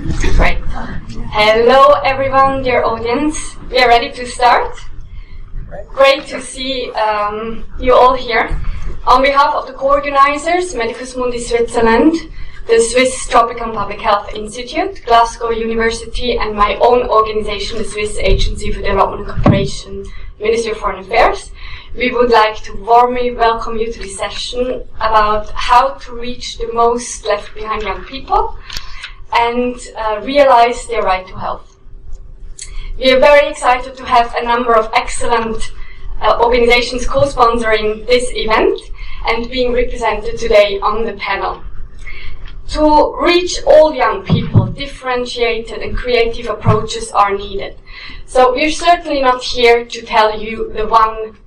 Great. Hello everyone, dear audience. We are ready to start. Great to see you all here. On behalf of the co-organisors, Medicus Mundi Switzerland, the Swiss Tropical and Public Health Institute, Glasgow University, and my own organisation, the Swiss Agency for Development and Cooperation, Ministry of Foreign Affairs, we would like to warmly welcome you to this session about how to reach the most left behind young people and realize their right to health. We are very excited to have a number of excellent organizations co-sponsoring this event and being represented today on the panel. To reach all young people, differentiated and creative approaches are needed. So we're certainly not here to tell you the one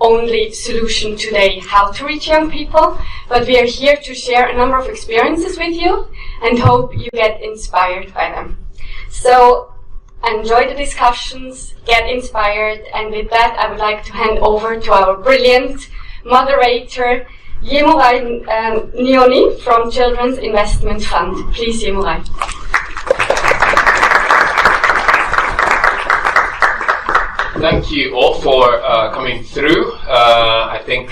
only solution today how to reach young people, but we are here to share a number of experiences with you and hope you get inspired by them. So enjoy the discussions, get inspired, and with that I would like to hand over to our brilliant moderator, Yemurai Nioni from Children's Investment Fund. Please, Yemurai. Thank you all for coming through. I think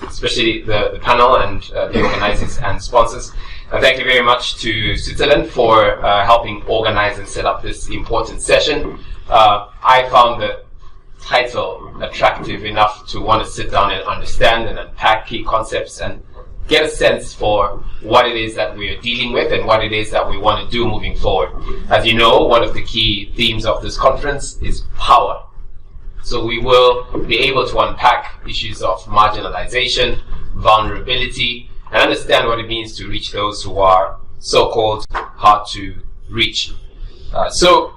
especially the panel and the organizers and sponsors. And thank you very much to Switzerland for helping organize and set up this important session. I found the title attractive enough to want to sit down and understand and unpack key concepts and get a sense for what it is that we are dealing with and what it is that we want to do moving forward. As you know, one of the key themes of this conference is power. So we will be able to unpack issues of marginalization, vulnerability, and understand what it means to reach those who are so-called hard to reach. So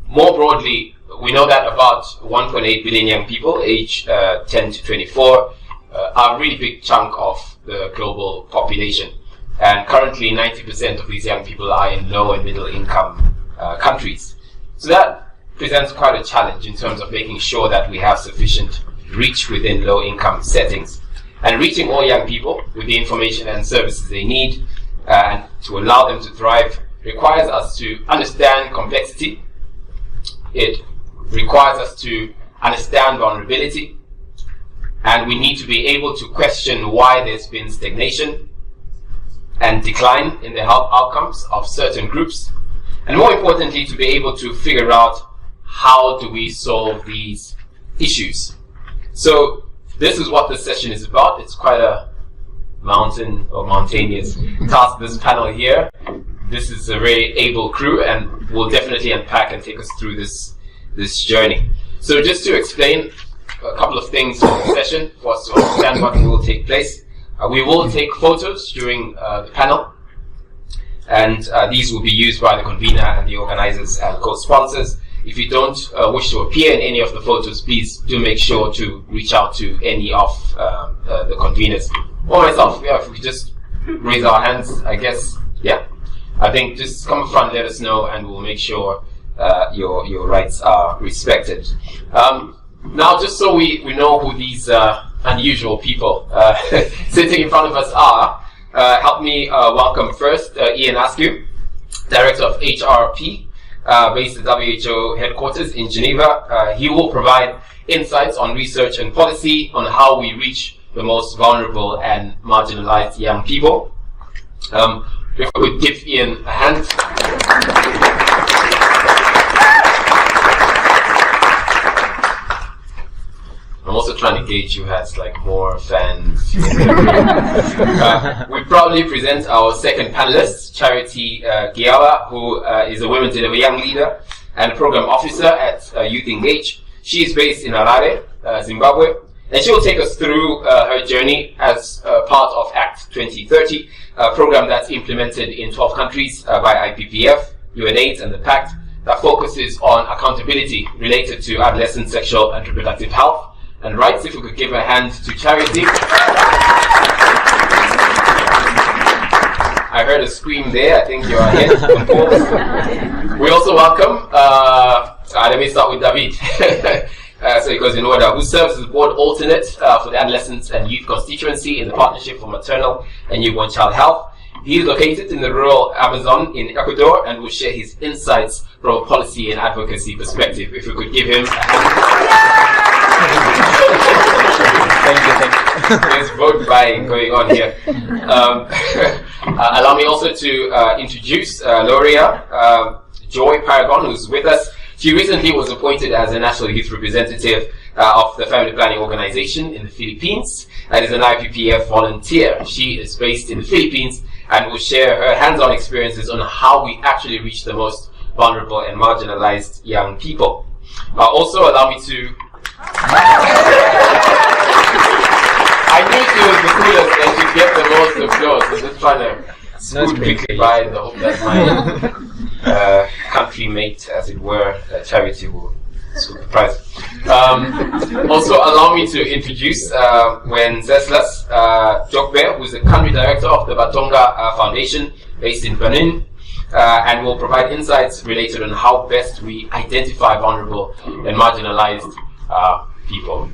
more broadly, we know that about 1.8 billion young people aged 10 to 24 are a really big chunk of the global population. And currently 90% of these young people are in low and middle income countries. So that presents quite a challenge in terms of making sure that we have sufficient reach within low income settings. And reaching all young people with the information and services they need and to allow them to thrive requires us to understand complexity. It requires us to understand vulnerability, and we need to be able to question why there's been stagnation and decline in the health outcomes of certain groups, and more importantly, to be able to figure out how do we solve these issues. So this is what this session is about. It's quite a mountainous task, this panel here. This is a very able crew and will definitely unpack and take us through this journey. So just to explain a couple of things for the session, for us to understand what will take place. We will take photos during the panel, and these will be used by the convener and the organizers and co-sponsors. If you don't wish to appear in any of the photos, please do make sure to reach out to any of the conveners. Or myself, yeah, if we just raise our hands, I guess, yeah. I think just come up front, let us know, and we'll make sure your rights are respected. Now, just so we know who these unusual people sitting in front of us are, help me welcome first Ian Askew, Director of HRP, based at WHO headquarters in Geneva. He will provide insights on research and policy on how we reach the most vulnerable and marginalized young people. If we could give Ian a hand. I'm also trying to gauge who has like more fans. We proudly present our second panelist, Charity Giyava, who is a Women Deliver Young leader and program officer at Youth Engage. She is based in Harare, Zimbabwe, and she will take us through her journey as part of Act 2030, a program that's implemented in 12 countries by IPPF, UNAIDS, and the Pact that focuses on accountability related to adolescent sexual and reproductive health and rights. If we could give a hand to Charity. I heard a scream there. I think you are here, of course. We also welcome, let me start with David. So it goes in order, who serves as board alternate for the Adolescents and Youth Constituency in the Partnership for Maternal and Newborn Child Health. He is located in the rural Amazon in Ecuador and will share his insights from a policy and advocacy perspective. If we could give him a Thank you. There's vote buying going on here. Allow me also to introduce Loria Joy Paragon, who's with us. She recently was appointed as a national youth representative of the Family Planning Organization in the Philippines and is an IPPF volunteer. She is based in the Philippines and will share her hands-on experiences on how we actually reach the most vulnerable and marginalized young people. Also, allow me to... I knew she was the coolest and she'd get the most applause. I'm just trying to scoot quickly by in the hope that my country mate, as it were, Charity, will scoop the prize. Also, allow me to introduce Wenceslas Jokbe, who is the country director of the Batonga Foundation, based in Benin, and will provide insights related on how best we identify vulnerable and marginalized people.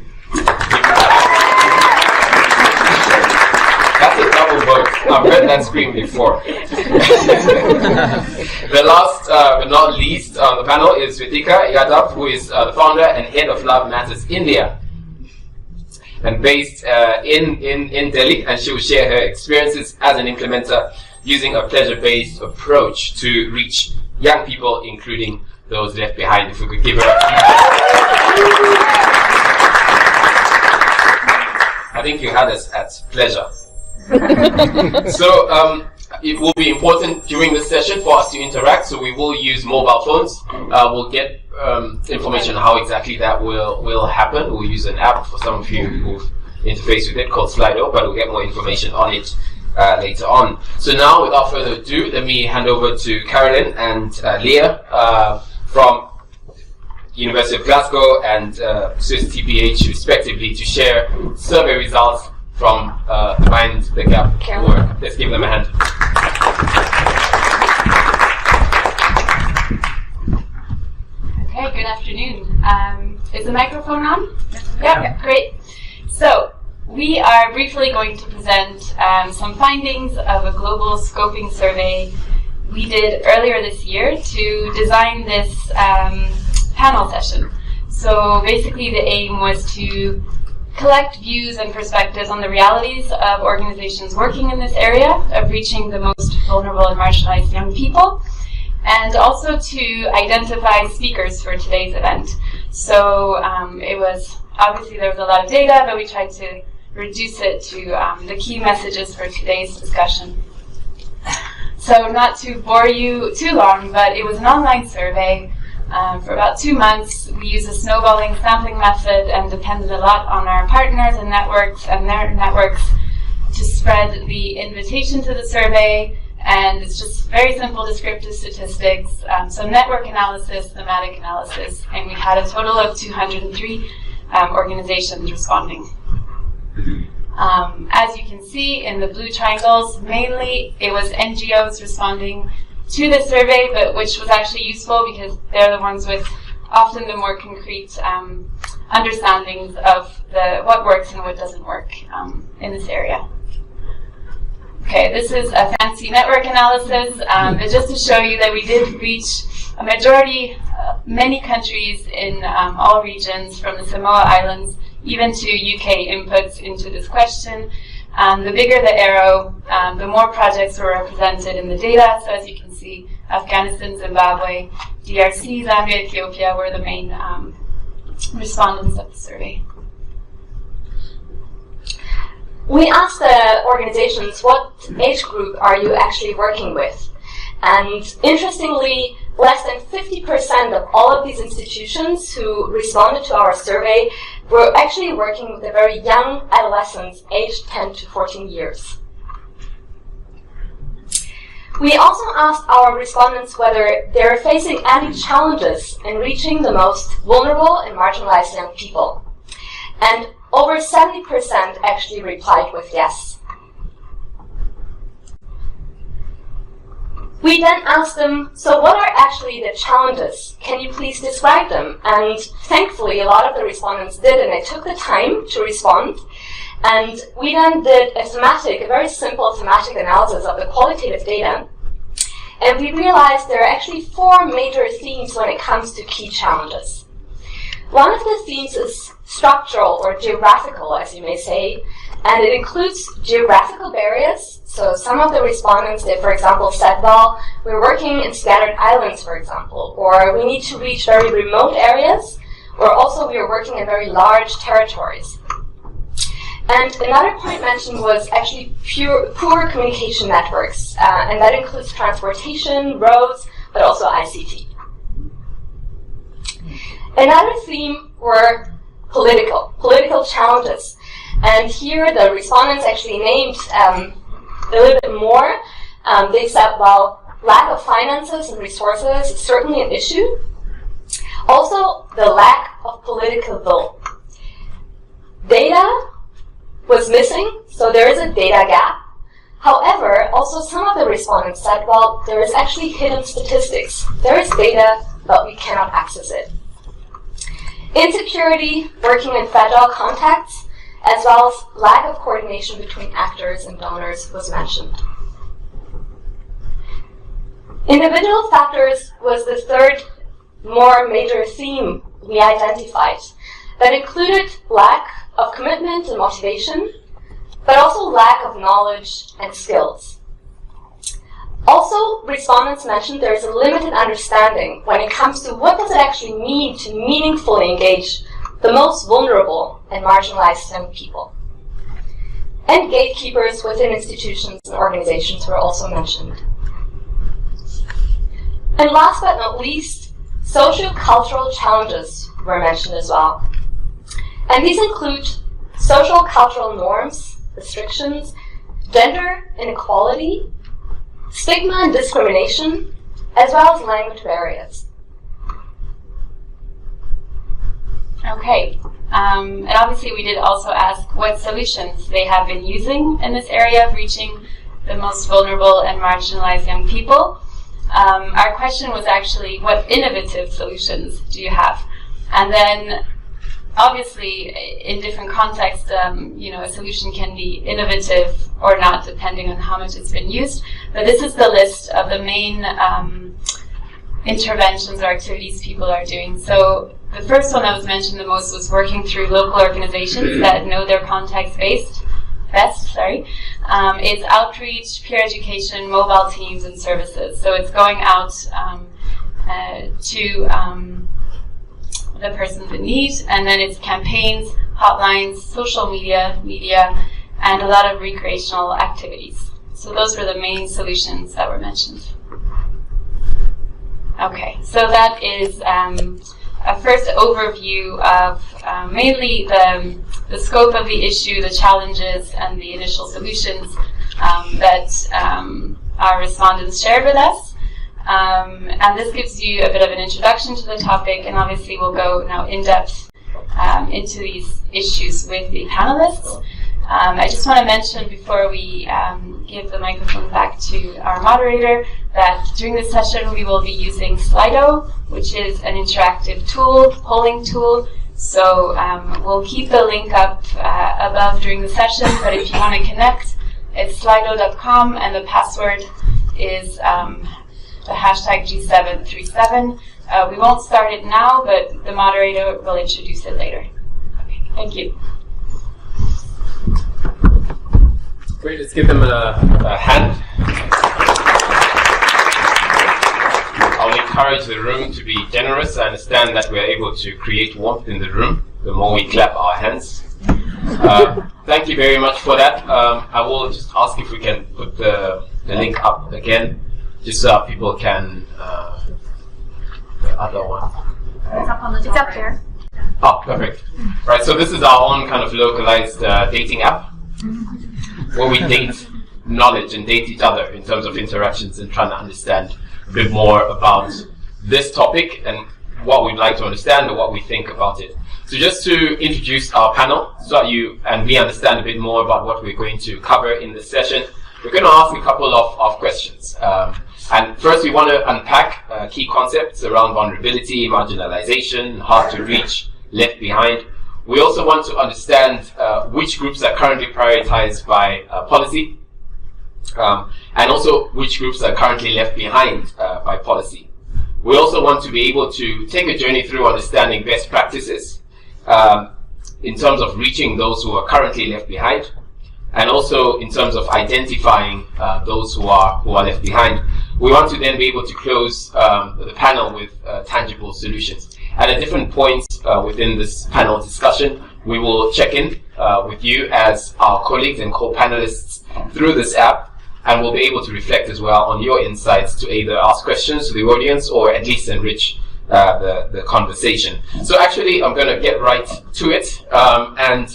That's a double vote. I've heard that scream before. The last but not least on the panel is Ritika Yadav, who is the founder and head of Love Matters India, and based in Delhi, and she will share her experiences as an implementer using a pleasure-based approach to reach young people, including those left behind. If we could give her I think you had us at pleasure. So it will be important during this session for us to interact, so we will use mobile phones. We'll get information on how exactly that will happen. We'll use an app for some of you who've interfaced with it called Slido, but we'll get more information on it later on. So now, without further ado, let me hand over to Carolyn and Leah from University of Glasgow and Swiss TPH, respectively, to share survey results from Mind the Gap work. Let's give them a hand. Okay, good afternoon. Is the microphone on? Yeah, great. So, we are briefly going to present some findings of a global scoping survey we did earlier this year to design this panel session. So basically the aim was to collect views and perspectives on the realities of organizations working in this area of reaching the most vulnerable and marginalized young people, and also to identify speakers for today's event. So it was, obviously there was a lot of data, but we tried to reduce it to the key messages for today's discussion. So not to bore you too long, but it was an online survey. For about 2 months, we used a snowballing sampling method and depended a lot on our partners and their networks to spread the invitation to the survey. And it's just very simple descriptive statistics, some network analysis, thematic analysis, and we had a total of 203 organizations responding. As you can see in the blue triangles, mainly it was NGOs responding to the survey, but which was actually useful because they're the ones with often the more concrete understandings of what works and what doesn't work in this area. Okay, this is a fancy network analysis, but just to show you that we did reach a majority, many countries in all regions, from the Samoa Islands even to UK inputs into this question. The bigger the arrow, the more projects were represented in the data. So as you can see, Afghanistan, Zimbabwe, DRC, Zambia, Ethiopia were the main respondents of the survey. We asked the organizations, what age group are you actually working with? And interestingly, less than 50% of all of these institutions who responded to our survey were actually working with the very young adolescents aged 10 to 14 years. We also asked our respondents whether they're facing any challenges in reaching the most vulnerable and marginalized young people. And over 70% actually replied with yes. We then asked them, so what are actually the challenges? Can you please describe them? And thankfully, a lot of the respondents did, and they took the time to respond. And we then did a very simple thematic analysis of the qualitative data. And we realized there are actually 4 major themes when it comes to key challenges. One of the themes is structural or geographical, as you may say, and it includes geographical barriers. So some of the respondents, they, for example, said, well, we're working in scattered islands, for example, or we need to reach very remote areas, or also we are working in very large territories. And another point mentioned was actually poor communication networks, and that includes transportation, roads, but also ICT. Another theme were political challenges. And here the respondents actually named a little bit more. They said, well, lack of finances and resources is certainly an issue. Also, the lack of political will. Data was missing, so there is a data gap. However, also some of the respondents said, well, there is actually hidden statistics. There is data, but we cannot access it. Insecurity, working in fragile contexts, as well as lack of coordination between actors and donors was mentioned. Individual factors was the third more major theme we identified. That included lack of commitment and motivation, but also lack of knowledge and skills. Also, respondents mentioned there is a limited understanding when it comes to what does it actually mean to meaningfully engage the most vulnerable and marginalized young people. And gatekeepers within institutions and organizations were also mentioned. And last but not least, socio-cultural challenges were mentioned as well. And these include social cultural norms, restrictions, gender inequality, stigma and discrimination, as well as language barriers. Okay, and obviously we did also ask what solutions they have been using in this area of reaching the most vulnerable and marginalized young people. Our question was actually, what innovative solutions do you have? And then obviously, in different contexts, a solution can be innovative or not, depending on how much it's been used. But this is the list of the main interventions or activities people are doing. So the first one that was mentioned the most was working through local organizations that know their context best. It's outreach, peer education, mobile teams, and services. So it's going out to the persons in need, and then it's campaigns, hotlines, social media, and a lot of recreational activities. So those were the main solutions that were mentioned. Okay, so that is a first overview of mainly the scope of the issue, the challenges, and the initial solutions that our respondents shared with us. And this gives you a bit of an introduction to the topic, and obviously we'll go now in depth into these issues with the panelists. I just want to mention before we give the microphone back to our moderator that during this session we will be using Slido, which is an interactive tool, polling tool. So we'll keep the link up above during the session, but if you want to connect, it's slido.com, and the password is the hashtag G737. We won't start it now, but the moderator will introduce it later. Okay, thank you. Great, let's give them a hand. I'll encourage the room to be generous. I understand that we're able to create warmth in the room the more we clap our hands. Thank you very much for that. I will just ask if we can put the link up again, just so people can, the other one. It's up here. Oh, perfect. Right, so this is our own kind of localized dating app, where we date knowledge and date each other in terms of interactions and trying to understand a bit more about this topic and what we'd like to understand or what we think about it. So just to introduce our panel, so that you and we understand a bit more about what we're going to cover in this session, we're going to ask a couple of questions. And first we want to unpack key concepts around vulnerability, marginalization, hard to reach, left behind. We also want to understand which groups are currently prioritized by policy, and also which groups are currently left behind by policy. We also want to be able to take a journey through understanding best practices in terms of reaching those who are currently left behind, and also in terms of identifying those who are left behind. We want to then be able to close the panel with tangible solutions. At different points within this panel discussion, we will check in with you as our colleagues and co-panelists through this app, and we'll be able to reflect as well on your insights to either ask questions to the audience or at least enrich the conversation. So actually, I'm going to get right to it. And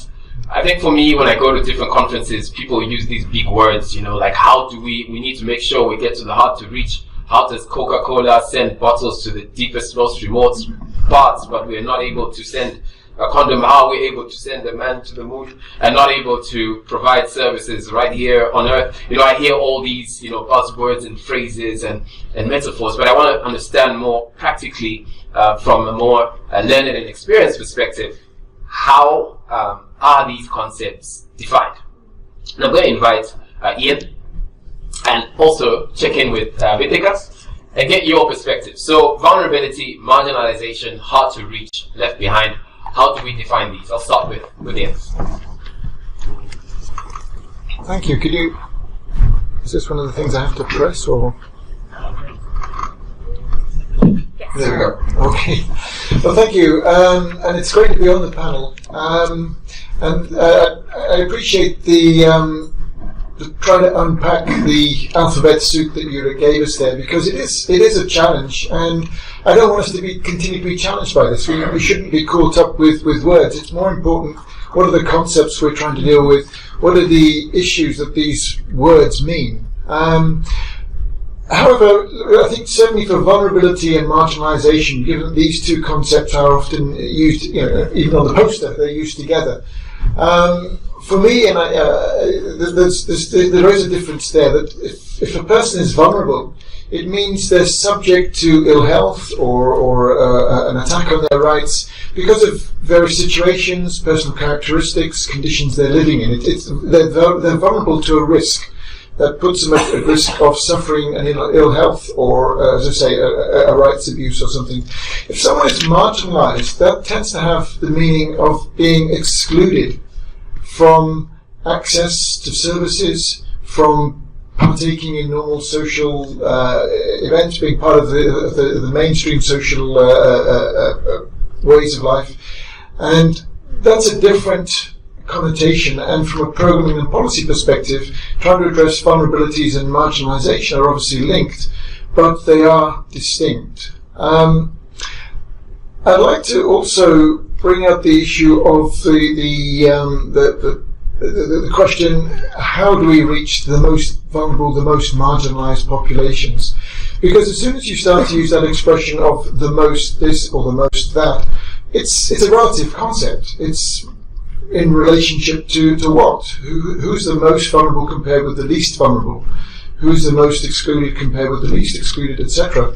I think for me, when I go to different conferences, people use these big words, like how do we need to make sure we get to the hard to reach. How does Coca-Cola send bottles to the deepest, most remote parts, but we are not able to send a condom? How are we able to send a man to the moon and not able to provide services right here on Earth? I hear all these, buzzwords and phrases and metaphors, but I want to understand more practically from a more learned and experienced perspective, how are these concepts defined? And I'm going to invite Ian and also check in with Medicus and get your perspective. So vulnerability, marginalization, hard to reach, left behind. How do we define these? I'll start with Ian. Thank you. Is this one of the things I have to press or? Yes. There we go. Okay. Well, thank you. And it's great to be on the panel. And I appreciate the try to unpack the alphabet soup that you gave us there, because it is a challenge, and I don't want us to continue to be challenged by this. We shouldn't be caught up with words. It's more important, what are the concepts we're trying to deal with? What are the issues that these words mean? However, I think certainly for vulnerability and marginalization, given these two concepts are often used, even on the poster, they're used together. For me, and there is a difference there, that if a person is vulnerable, it means they're subject to ill health or an attack on their rights because of various situations, personal characteristics, conditions they're living in. They're vulnerable to a risk that puts them at risk of suffering an ill health or, as I say, a rights abuse or something. If someone is marginalized, that tends to have the meaning of being excluded from access to services, from partaking in normal social events, being part of the mainstream social ways of life. And that's a different connotation, and from a programming and policy perspective, trying to address vulnerabilities and marginalization are obviously linked, but they are distinct. I'd like to also bring up the issue of the question, how do we reach the most vulnerable, the most marginalized populations? Because as soon as you start to use that expression of the most this or the most that, it's a relative concept. It's in relationship to what? Who's the most vulnerable compared with the least vulnerable? Who's the most excluded compared with the least excluded, etc.?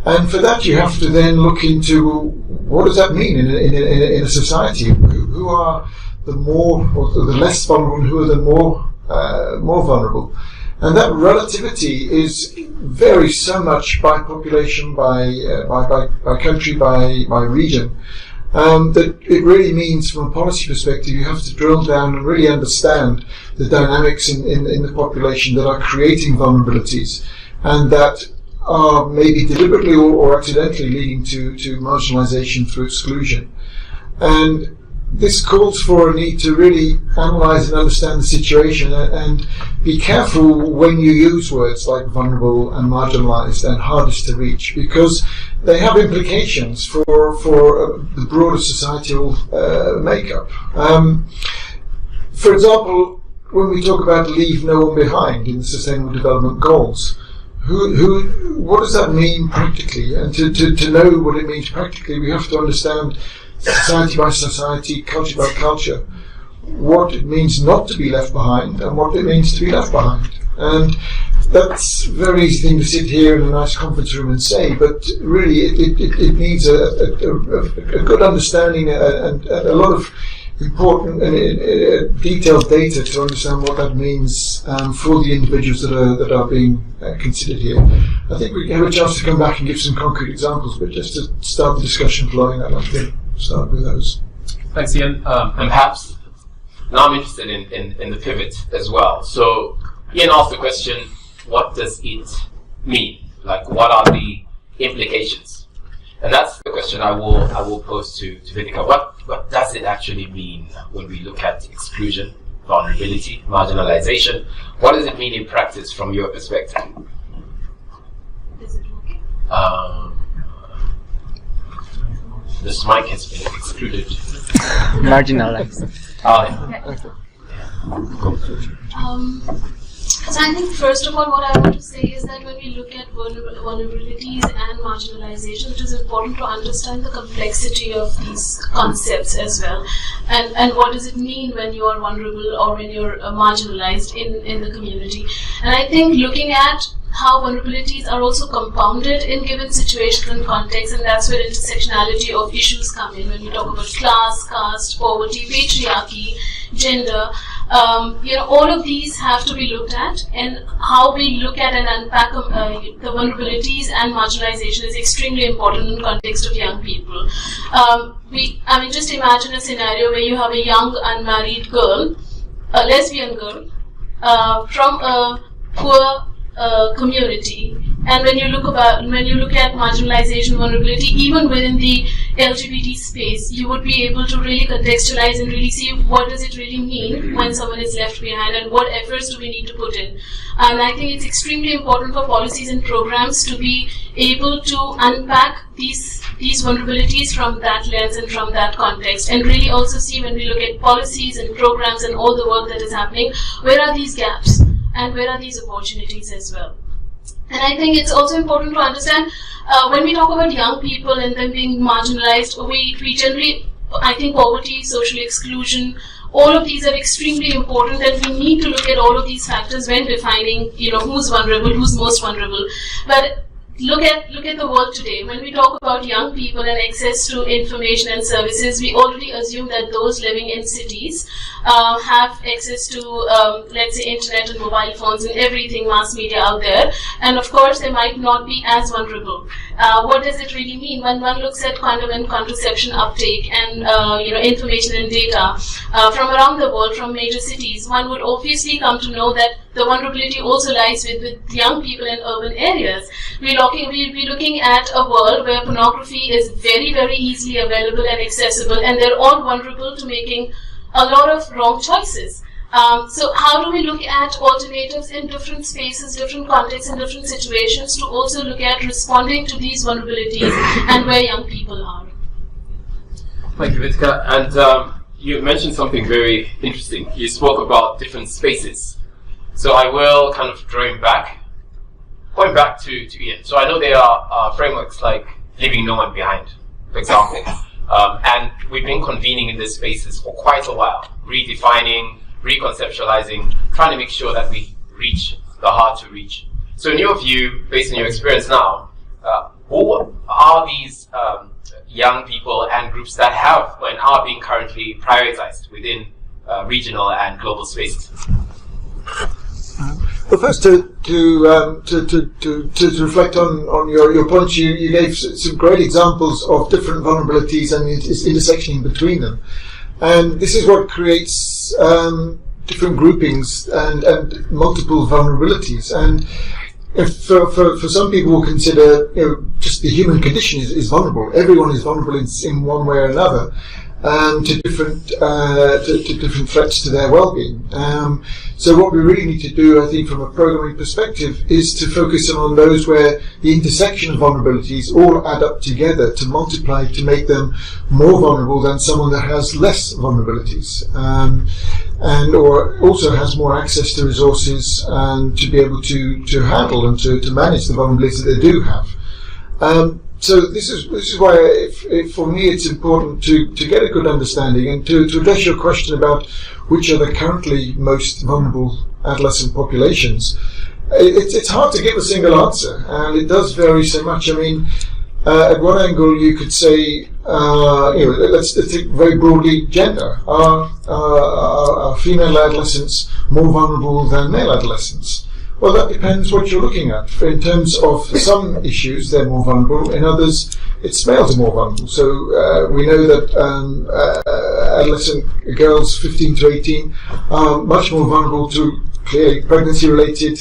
And for that, you have to then look into, what does that mean in a society? Who are the more or the less vulnerable, and who are the more vulnerable? And that relativity varies so much by population, by country, by region, that it really means, from a policy perspective, you have to drill down and really understand the dynamics in the population that are creating vulnerabilities, and that are maybe deliberately or accidentally leading to marginalization through exclusion. And this calls for a need to really analyze and understand the situation and be careful when you use words like vulnerable and marginalized and hardest to reach, because they have implications for the broader societal makeup. For example, when we talk about leave no one behind in the Sustainable Development Goals, what does that mean practically? And to know what it means practically, we have to understand society by society, culture by culture, what it means not to be left behind and what it means to be left behind. And that's a very easy thing to sit here in a nice conference room and say, but really it needs a good understanding and a lot of important and detailed data to understand what that means for the individuals that are being considered here. I think we have a chance to come back and give some concrete examples, but just to start the discussion flowing, I'd like to start with those. Thanks, Ian. And perhaps now I'm interested in the pivot as well. So Ian asked the question, what does it mean? Like, what are the implications? And that's the question I will pose to Vitika. What does it actually mean when we look at exclusion, vulnerability, marginalization? What does it mean in practice from your perspective? Is it working? This mic has been excluded. Marginalized. So I think first of all what I want to say is that when we look at vulnerabilities and marginalization, it is important to understand the complexity of these concepts as well, and what does it mean when you are vulnerable or when you're marginalized in the community. And I think looking at how vulnerabilities are also compounded in given situation and context, and that's where intersectionality of issues come in when we talk about class, caste, poverty, patriarchy, gender. All of these have to be looked at, and how we look at and unpack the vulnerabilities and marginalization is extremely important in the context of young people. Just imagine a scenario where you have a young unmarried girl, a lesbian girl, from a poor community, and when you look at marginalization, vulnerability, even within the LGBT space, you would be able to really contextualize and really see what does it really mean when someone is left behind, and what efforts do we need to put in. And I think it's extremely important for policies and programs to be able to unpack these vulnerabilities from that lens and from that context, and really also see, when we look at policies and programs and all the work that is happening, where are these gaps and where are these opportunities as well. And I think it's also important to understand when we talk about young people and them being marginalized, we generally, I think poverty, social exclusion, all of these are extremely important, and we need to look at all of these factors when defining, who's vulnerable, who's most vulnerable. But look at the world today. When we talk about young people and access to information and services, we already assume that those living in cities have access to, let's say, internet and mobile phones and everything, mass media out there, and of course they might not be as vulnerable. What does it really mean when one looks at condom and contraception uptake and information and data from around the world, from major cities? One would obviously come to know that the vulnerability also lies with young people in urban areas. We'll be looking at a world where pornography is very, very easily available and accessible, and they're all vulnerable to making a lot of wrong choices. So how do we look at alternatives in different spaces, different contexts, and different situations to also look at responding to these vulnerabilities and where young people are? Thank you, Vitika. And you mentioned something very interesting. You spoke about different spaces. So I will kind of point back to Ian. So I know there are frameworks like leaving no one behind, for example. And we've been convening in these spaces for quite a while, redefining, reconceptualizing, trying to make sure that we reach the hard to reach. So in your view, based on your experience now, who are these young people and groups that have and are being currently prioritized within regional and global spaces? Well, first to reflect on your points, you gave some great examples of different vulnerabilities and intersectioning between them, and this is what creates different groupings and multiple vulnerabilities. And if for some people who consider just the human condition is vulnerable, everyone is vulnerable in one way or another. To different threats to their well-being. So what we really need to do, I think, from a programming perspective, is to focus on those where the intersection of vulnerabilities all add up together to multiply to make them more vulnerable than someone that has less vulnerabilities, and or also has more access to resources and to be able to handle and to manage the vulnerabilities that they do have. So this is why, for me, it's important to get a good understanding and to address your question about which are the currently most vulnerable adolescent populations. It's hard to give a single answer, and it does vary so much. I mean, at one angle you could say, let's think very broadly gender. Are female adolescents more vulnerable than male adolescents? Well, that depends what you're looking at. In terms of some issues, they're more vulnerable. In others, it's males are more vulnerable. So we know that adolescent girls, 15 to 18, are much more vulnerable to clearly pregnancy-related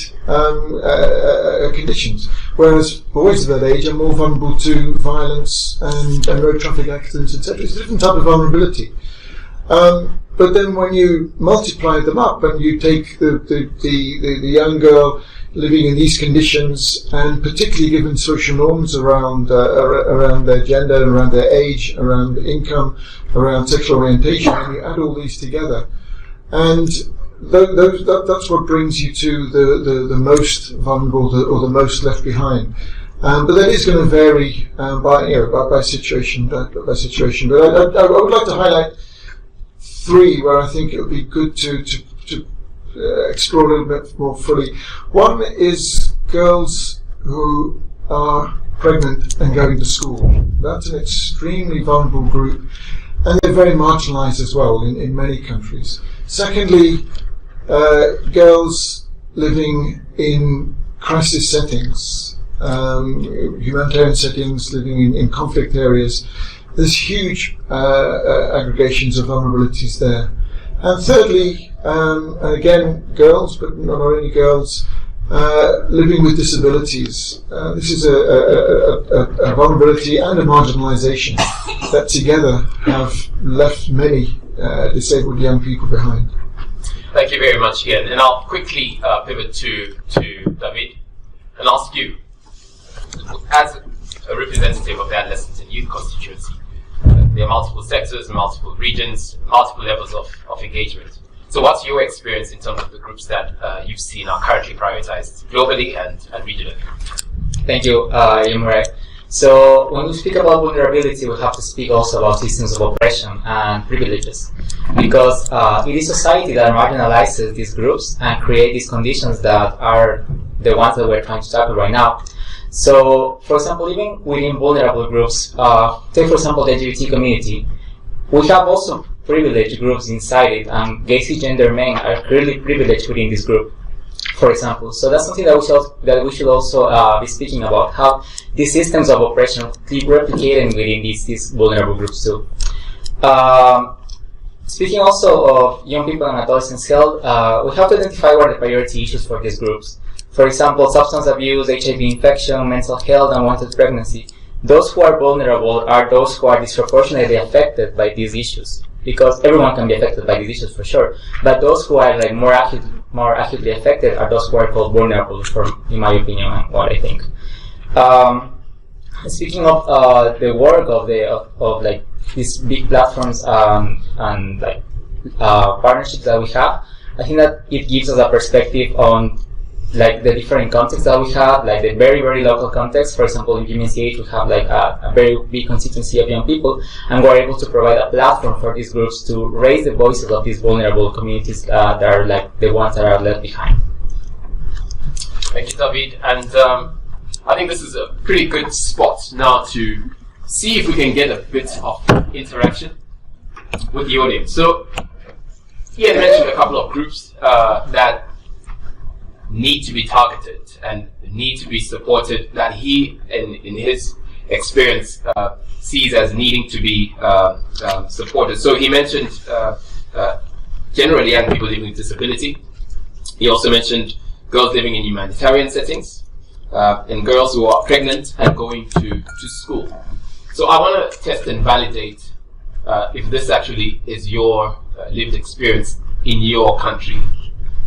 conditions, whereas boys of that age are more vulnerable to violence and road traffic accidents, etc. It's a different type of vulnerability. But then when you multiply them up and you take the young girl living in these conditions, and particularly given social norms around their gender, around their age, around income, around sexual orientation, and you add all these together, and that's what brings you to the most vulnerable or the most left behind. But that is going to vary by situation. But I would like to highlight three where I think it would be good to explore a little bit more fully. One is girls who are pregnant and going to school. That's an extremely vulnerable group, and they're very marginalised as well in many countries. Secondly, girls living in crisis settings, humanitarian settings, living in conflict areas. There's huge aggregations of vulnerabilities there. And thirdly, again, girls, but not only girls, living with disabilities. This is a vulnerability and a marginalisation that together have left many disabled young people behind. Thank you very much, Ian. And I'll quickly pivot to David and ask you, as a representative of the adolescent and youth constituency, there are multiple sectors, multiple regions, multiple levels of engagement. So what's your experience in terms of the groups that you've seen are currently prioritized globally and regionally? Thank you, Imre. So when we speak about vulnerability, we have to speak also about systems of oppression and privileges, because it is society that marginalizes these groups and create these conditions that are the ones that we're trying to tackle right now. So, for example, even within vulnerable groups, take for example the LGBT community, we have also privileged groups inside it, and gay cisgender men are clearly privileged within this group, for example. So that's something that we should also be speaking about, how these systems of oppression keep replicating within these vulnerable groups too. Speaking also of young people and adolescents' health, we have to identify what are the priority issues for these groups. For example, substance abuse, HIV infection, mental health, unwanted pregnancy. Those who are vulnerable are those who are disproportionately affected by these issues, because everyone can be affected by these issues for sure. But those who are like more acutely affected are those who are called vulnerable, in my opinion, and what I think. Speaking of the work of like these big platforms and like partnerships that we have, I think that it gives us a perspective on like the different contexts that we have, like the very, very local context. For example, in PMCH, we have like a very big constituency of young people, and we're able to provide a platform for these groups to raise the voices of these vulnerable communities that are like the ones that are left behind. Thank you, David. And I think this is a pretty good spot now to see if we can get a bit of interaction with the audience. So, Ian mentioned a couple of groups that need to be targeted and need to be supported, that he, in his experience, sees as needing to be supported. So he mentioned generally young people living with disability. He also mentioned girls living in humanitarian settings, and girls who are pregnant and going to school. So I want to test and validate if this actually is your lived experience in your country.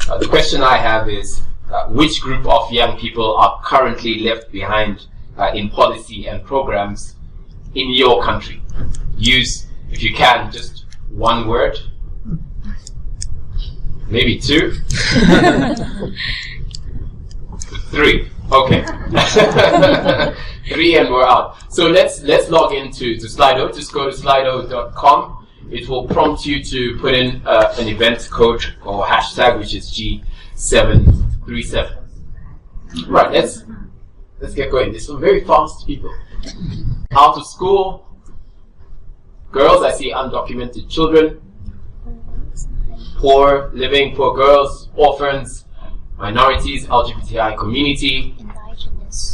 The question I have is, which group of young people are currently left behind in policy and programs in your country? Use, if you can, just one word. Maybe two. 3. Okay. 3 and we're out. So let's log into Slido. Just go to slido.com. It will prompt you to put in an event code or hashtag, which is G737. Right, let's get going. There's some very fast people. Out of school, girls, I see undocumented children, poor living, poor girls, orphans, minorities, LGBTI community,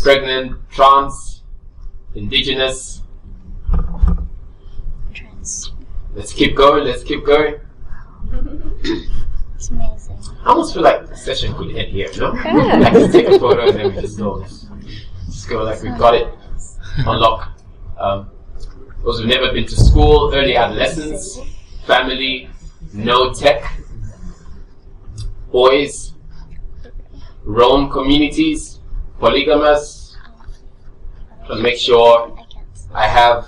pregnant, trans, indigenous. Let's keep going, let's keep going. It's amazing. I almost feel like the session could end here, no? Like just take a photo and then we just go. Just go like we've got it on lock. Those who've never been to school, early adolescence, family, no tech, boys, Rome communities, polygamous. To make sure I have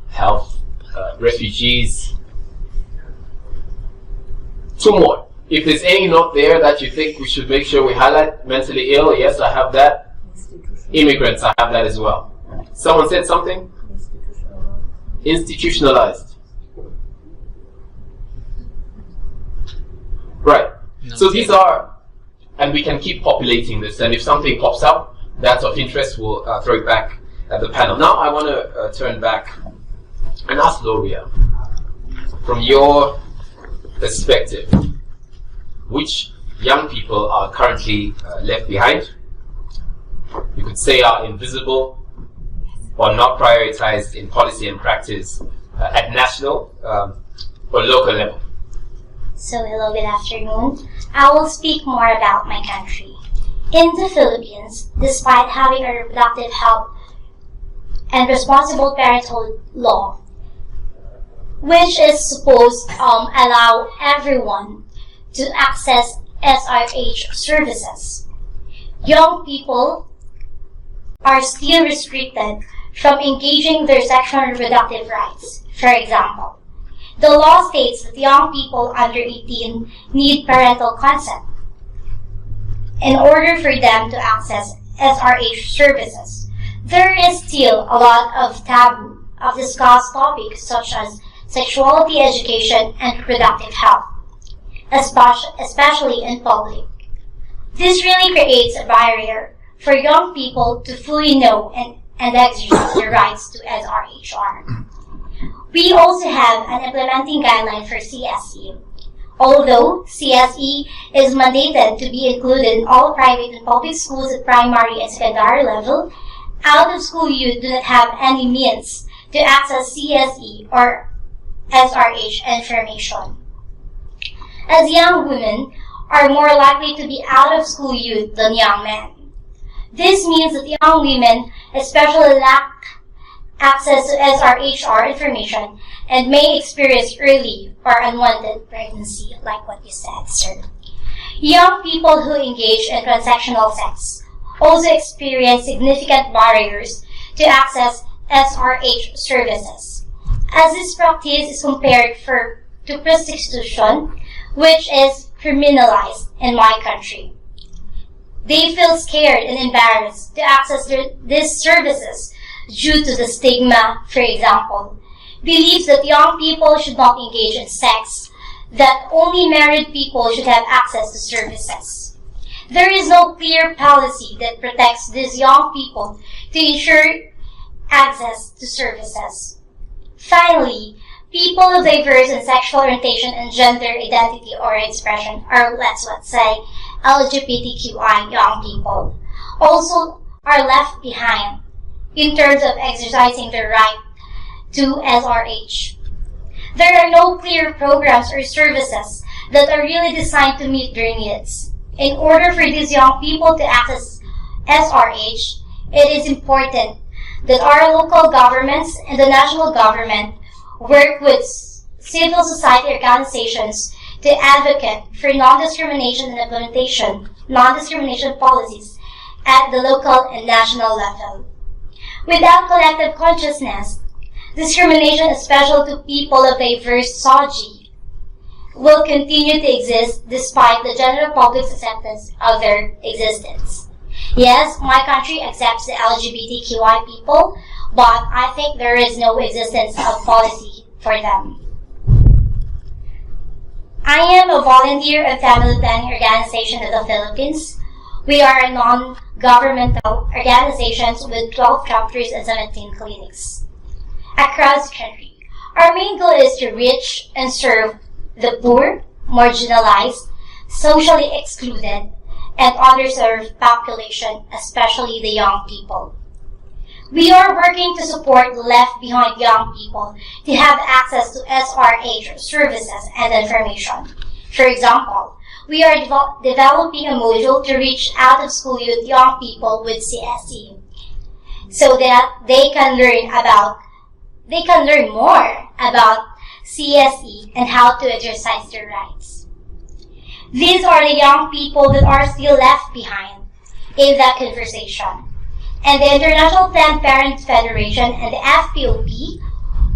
health, refugees. Two more. If there's any note there that you think we should make sure we highlight, mentally ill, yes, I have that. Immigrants, I have that as well. Someone said something? Institutionalized. Right. So these are, and we can keep populating this, and if something pops up that's of interest, we'll throw it back at the panel. Now I want to turn back and ask Loria, from your perspective, which young people are currently left behind? You could say are invisible or not prioritized in policy and practice at national or local level. So hello, good afternoon. I will speak more about my country. In the Philippines, despite having a reproductive health and responsible parenthood law, which is supposed to allow everyone to access SRH services, young people are still restricted from engaging their sexual and reproductive rights. For example, the law states that young people under 18 need parental consent in order for them to access SRH services. There is still a lot of taboo of discussed topics such as sexuality education and reproductive health, especially in public. This really creates a barrier for young people to fully know and exercise their rights to SRHR. We also have an implementing guideline for CSE. Although CSE is mandated to be included in all private and public schools at primary and secondary level, out-of-school youth do not have any means to access CSE or SRH information. As young women are more likely to be out-of-school youth than young men. This means that young women especially lack access to SRHR information and may experience early or unwanted pregnancy, like what you said, sir. Young people who engage in transactional sex also experience significant barriers to access SRH services, as this practice is compared to prostitution, which is criminalized in my country. They feel scared and embarrassed to access these services due to the stigma, for example, beliefs that young people should not engage in sex, that only married people should have access to services. There is no clear policy that protects these young people to ensure access to services. Finally, people of diverse and sexual orientation and gender identity or expression, or let's say LGBTQI young people, also are left behind in terms of exercising their right to SRH. There are no clear programs or services that are really designed to meet their needs. In order for these young people to access SRH, it is important that our local governments and the national government work with civil society organizations to advocate for non-discrimination and implementation non-discrimination policies at the local and national level. Without collective consciousness, discrimination, especially to people of diverse SOGI, will continue to exist despite the general public's acceptance of their existence. Yes, my country accepts the LGBTQI people, but I think there is no existence of policy for them. I am a volunteer of Family Planning Organization of the Philippines, We are a non-governmental organization with 12 chapters and 17 clinics across the country. Our main goal is to reach and serve the poor, marginalized, socially excluded, and underserved population, especially the young people. We are working to support left-behind young people to have access to SRH services and information. For example, we are developing a module to reach out-of-school youth young people with CSE so that they can learn more about CSE and how to exercise their rights. These are the young people that are still left behind in that conversation. And the International Planned Parenthood Federation and the FPOP,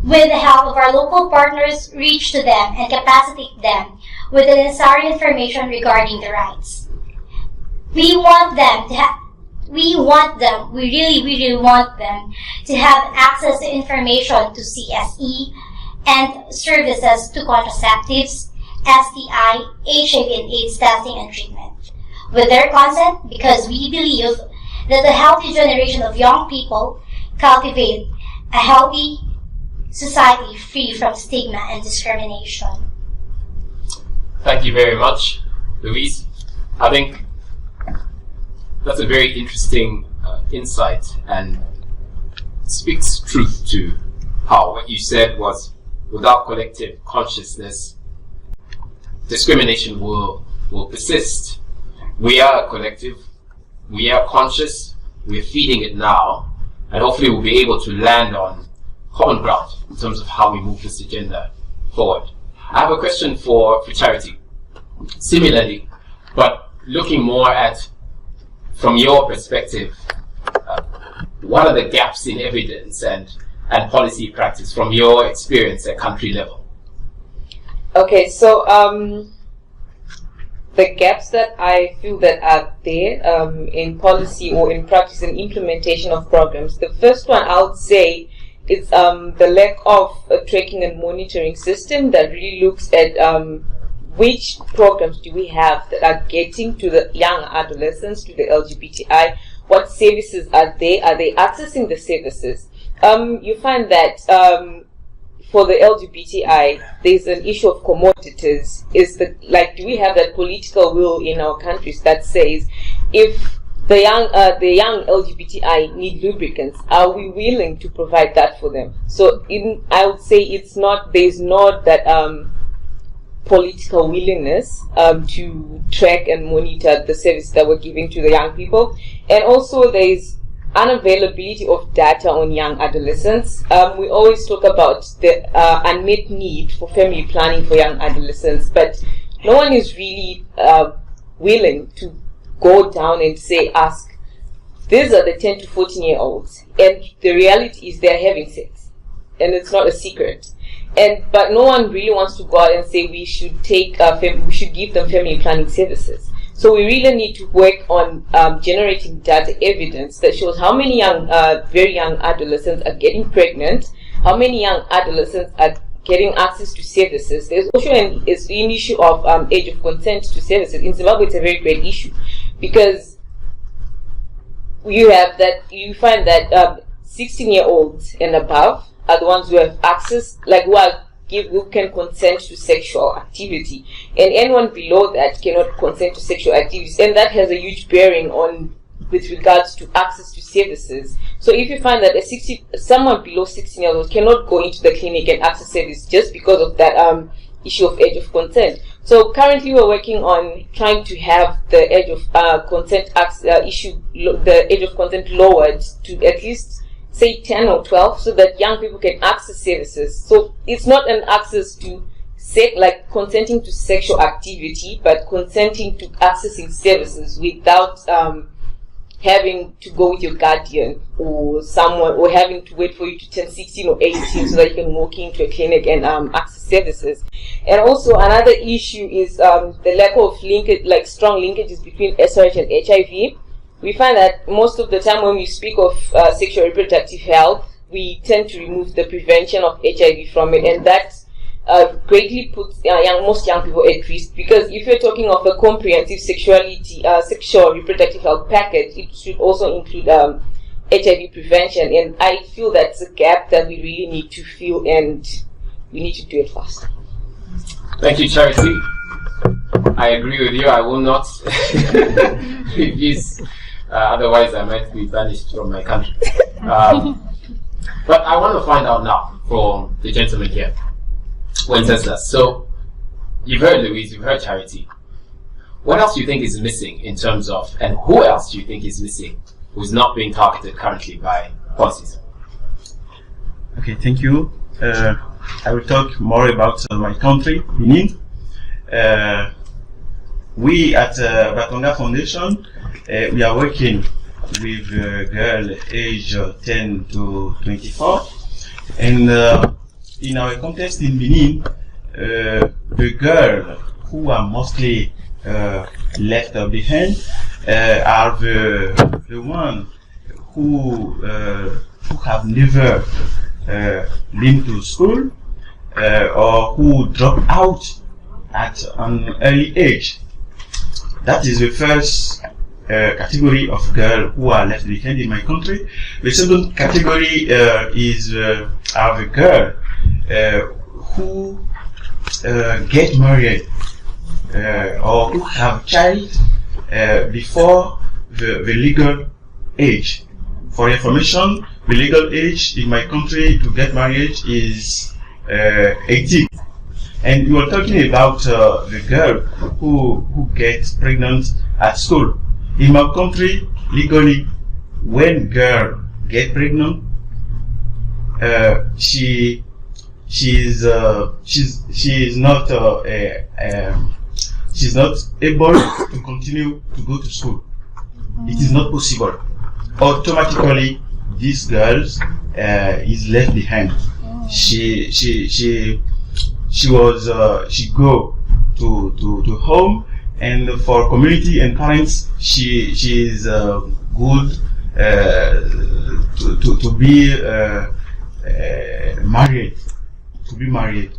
with the help of our local partners, reach to them and capacitate them with the necessary information regarding the rights. We really want them to have access to information to CSE and services to contraceptives, STI, HIV and AIDS testing and treatment. With their consent, because we believe that a healthy generation of young people cultivate a healthy society free from stigma and discrimination. Thank you very much, Louise. I think that's a very interesting insight and speaks truth to how what you said was without collective consciousness, discrimination will persist. We are a collective, we are conscious, we're feeding it now, and hopefully we'll be able to land on common ground in terms of how we move this agenda forward. I have a question for Charity. Similarly, but looking more at, from your perspective, what are the gaps in evidence and policy practice from your experience at country level? Okay, so the gaps that I feel that are there in policy or in practice and implementation of programs, the first one I would say is the lack of a tracking and monitoring system that really looks at which programs do we have that are getting to the young adolescents, to the LGBTI, what services are they accessing the services? You find that for the LGBTI, there's an issue of commodities. Do we have that political will in our countries that says, if the young LGBTI need lubricants, are we willing to provide that for them? So I would say there's not that political willingness to track and monitor the service that we're giving to the young people. And also there's unavailability of data on young adolescents. We always talk about the unmet need for family planning for young adolescents, but no one is really willing to go down and ask, these are the 10 to 14-year-olds, and the reality is they're having sex, and it's not a secret. But no one really wants to go out and say we should give them family planning services. So we really need to work on generating data evidence that shows how many very young adolescents are getting pregnant, how many young adolescents are getting access to services. There's also an issue of age of consent to services. In Zimbabwe, it's a very great issue because you find that 16-year-olds and above are the ones who have access, who can consent to sexual activity, and anyone below that cannot consent to sexual activities, and that has a huge bearing with regards to access to services. So if you find that someone below 16 years old cannot go into the clinic and access service just because of that issue of age of consent. So currently we're working on trying to have the age of consent the age of consent lowered to at least say 10 or 12 so that young people can access services. So it's not an access to consenting to sexual activity, but consenting to accessing services without having to go with your guardian or someone, or having to wait for you to turn 16 or 18 so that you can walk into a clinic and access services. And also another issue is the lack of strong linkages between SRH and HIV. We find that most of the time when we speak of sexual reproductive health, we tend to remove the prevention of HIV from it, and that greatly puts most young people at risk, because if you're talking of a comprehensive sexual reproductive health package, it should also include HIV prevention, and I feel that's a gap that we really need to fill, and we need to do it fast. Thank you, Charity. I agree with you. I will not refuse, otherwise I might be banished from my country. But I want to find out now from the gentleman here, Wenceslas. So, you've heard Louise, you've heard Charity. What else do you think is missing in terms of, and who else do you think is missing who's not being targeted currently by policies? Okay, thank you. I will talk more about my country, Benin. We at Batonga Foundation, we are working with girls aged 10 to 24, and in our context in Benin, the girls who are mostly left behind are the ones who have never been to school or who drop out at an early age. That is the first category of girls who are left behind in my country. The second category are the girls who get married or who have child before the legal age. For information, the legal age in my country to get married is 18. And we are talking about the girl who gets pregnant at school. In my country, legally, when girl get pregnant, she is not able to continue to go to school. It is not possible. Automatically, this girl is left behind. She go to home, and for community and parents, she is good to be married. To be married.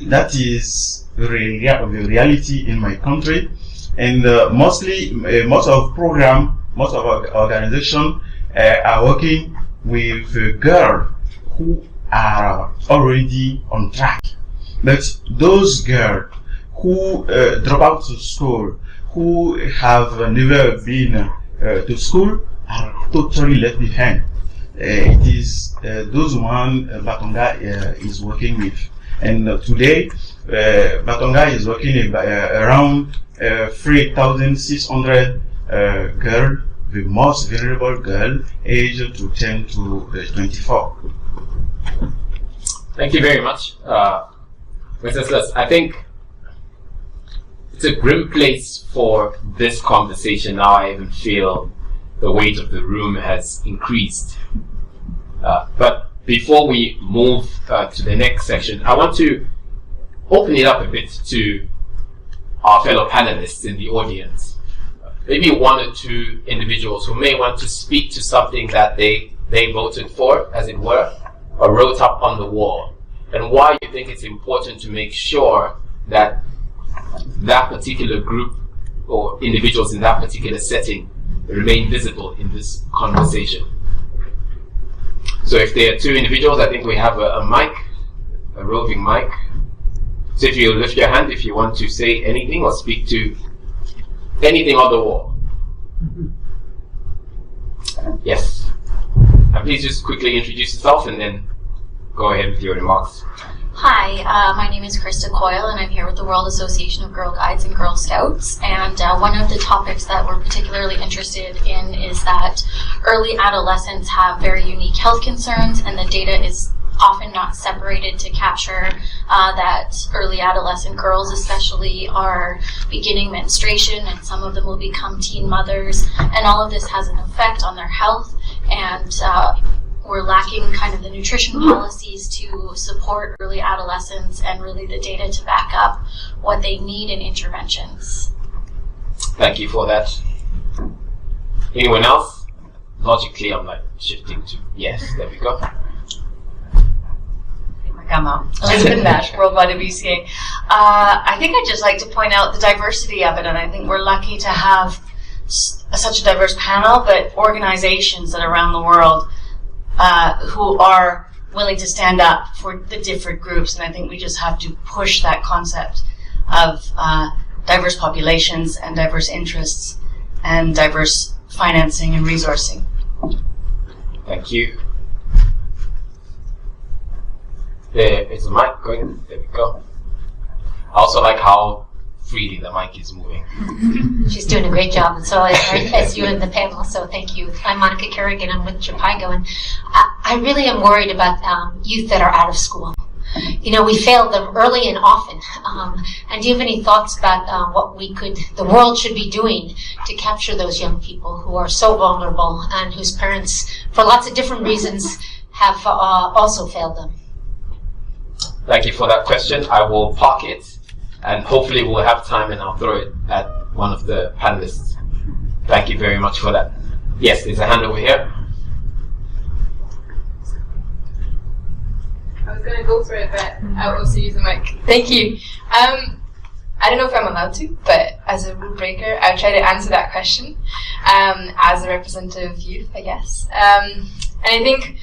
That is the reality in my country, and most of our organization are working with girls who are already on track. But those girls who drop out of school, who have never been to school, are totally left behind. It is those one Batonga is working with. And today, Batonga is working around 3,600 girls, the most vulnerable girl, aged to 10 to 24. Thank you very much. Wenceslas, I think it's a grim place for this conversation now. I even feel the weight of the room has increased. But before we move to the next section, I want to open it up a bit to our fellow panelists in the audience. Maybe one or two individuals who may want to speak to something that they voted for, as it were, or wrote up on the wall, and why you think it's important to make sure that that particular group or individuals in that particular setting remain visible in this conversation. So if there are two individuals, I think we have a mic, a roving mic. So if you lift your hand if you want to say anything or speak to anything on the wall. Yes. Please just quickly introduce yourself and then go ahead with your remarks. Hi, my name is Krista Coyle, and I'm here with the World Association of Girl Guides and Girl Scouts. And one of the topics that we're particularly interested in is that early adolescents have very unique health concerns, and the data is often not separated to capture that early adolescent girls especially are beginning menstruation, and some of them will become teen mothers, and all of this has an effect on their health, and we're lacking kind of the nutrition policies to support early adolescents and really the data to back up what they need in interventions. Thank you for that. Anyone else? Logically, I'm like shifting to yes. There we go. Gamma, Elizabeth Nash, Worldwide WCA. I think I'd just like to point out the diversity of it, and I think we're lucky to have such a diverse panel, but organizations that are around the world who are willing to stand up for the different groups, and I think we just have to push that concept of diverse populations and diverse interests and diverse financing and resourcing. Thank you. There is a mic going. There we go. I also like how freely the mic is moving. She's doing a great job, and so as you in the panel, so thank you. I'm Monica Kerrigan, I'm with Japaigo, and I really am worried about youth that are out of school. You know, we fail them early and often. And do you have any thoughts about what the world should be doing to capture those young people who are so vulnerable and whose parents, for lots of different reasons, have also failed them? Thank you for that question. I will park it, and hopefully we'll have time and I'll throw it at one of the panelists. Thank you very much for that. Yes, there's a hand over here. I was going to go for it, but I'll also use the mic. Thank you. I don't know if I'm allowed to, but as a rule breaker, I'll try to answer that question as a representative of youth, I guess. And I think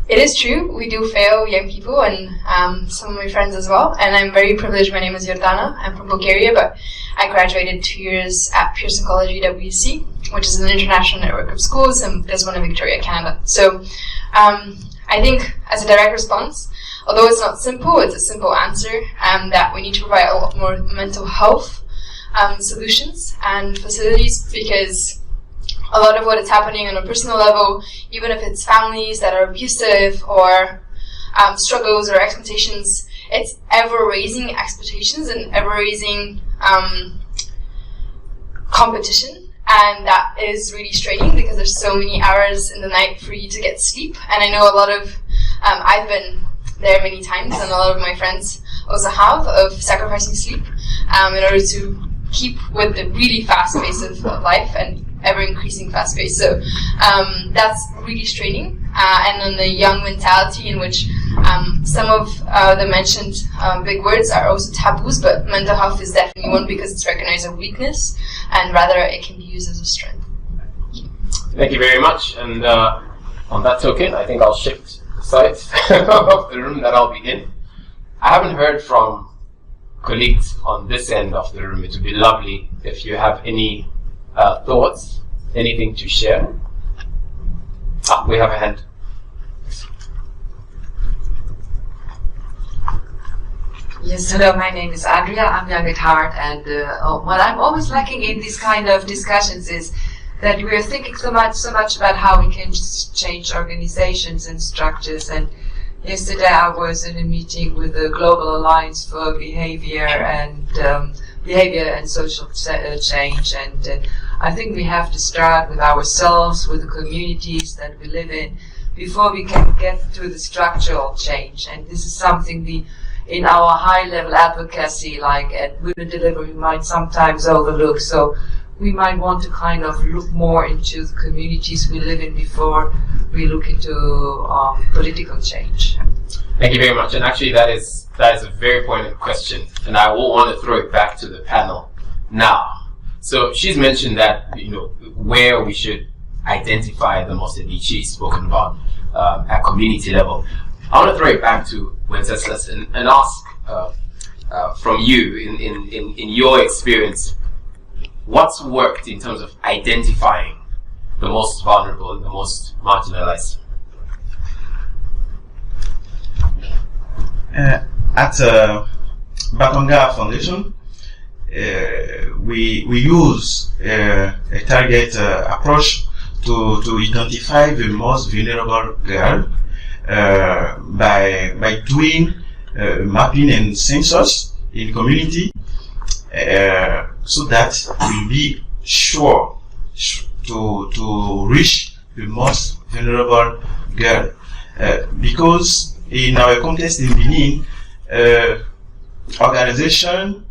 it is true, we do fail young people, and some of my friends as well. And I'm very privileged. My name is Jordana. I'm from Bulgaria, but I graduated 2 years at Pearson College UWC, which is an international network of schools, and there's one in Victoria, Canada. So I think as a direct response, although it's not simple, it's a simple answer, that we need to provide a lot more mental health solutions and facilities, because a lot of what is happening on a personal level, even if it's families that are abusive or struggles or expectations, it's ever-raising expectations and ever-raising competition. And that is really straining because there's so many hours in the night for you to get sleep. And I know a lot of, I've been there many times, and a lot of my friends also have, of sacrificing sleep in order to keep with the really fast pace of life and ever-increasing fast pace. So that's really straining. And then the young mentality in which some of the mentioned big words are also taboos, but mental health is definitely one because it's recognized as a weakness, and rather it can be used as a strength. Thank you very much. And on that token, I think I'll shift the sides of the room that I'll be in. I haven't heard from colleagues on this end of the room. It would be lovely if you have any thoughts, anything to share. We have a hand. Yes, hello, my name is Andrea, I'm young at heart, and what I'm always lacking in these kind of discussions is that we're thinking so much about how we can change organizations and structures. And yesterday I was in a meeting with the Global Alliance for Behavior and Social Change, and I think we have to start with ourselves, with the communities that we live in, before we can get to the structural change. And this is something we, in our high-level advocacy, like at Women Deliver, we might sometimes overlook. So we might want to kind of look more into the communities we live in before we look into political change. Thank you very much. And actually, that is a very poignant question, and I will want to throw it back to the panel now. So she's mentioned that, where we should identify the most that she's spoken about at community level. I want to throw it back to Wenceslas and ask from you, in your experience, what's worked in terms of identifying the most vulnerable and the most marginalized? At Batonga Foundation, we use a target approach to identify the most vulnerable girl by doing mapping and census in community, so that we'll be sure to reach the most vulnerable girl. Because in our context in Benin, organization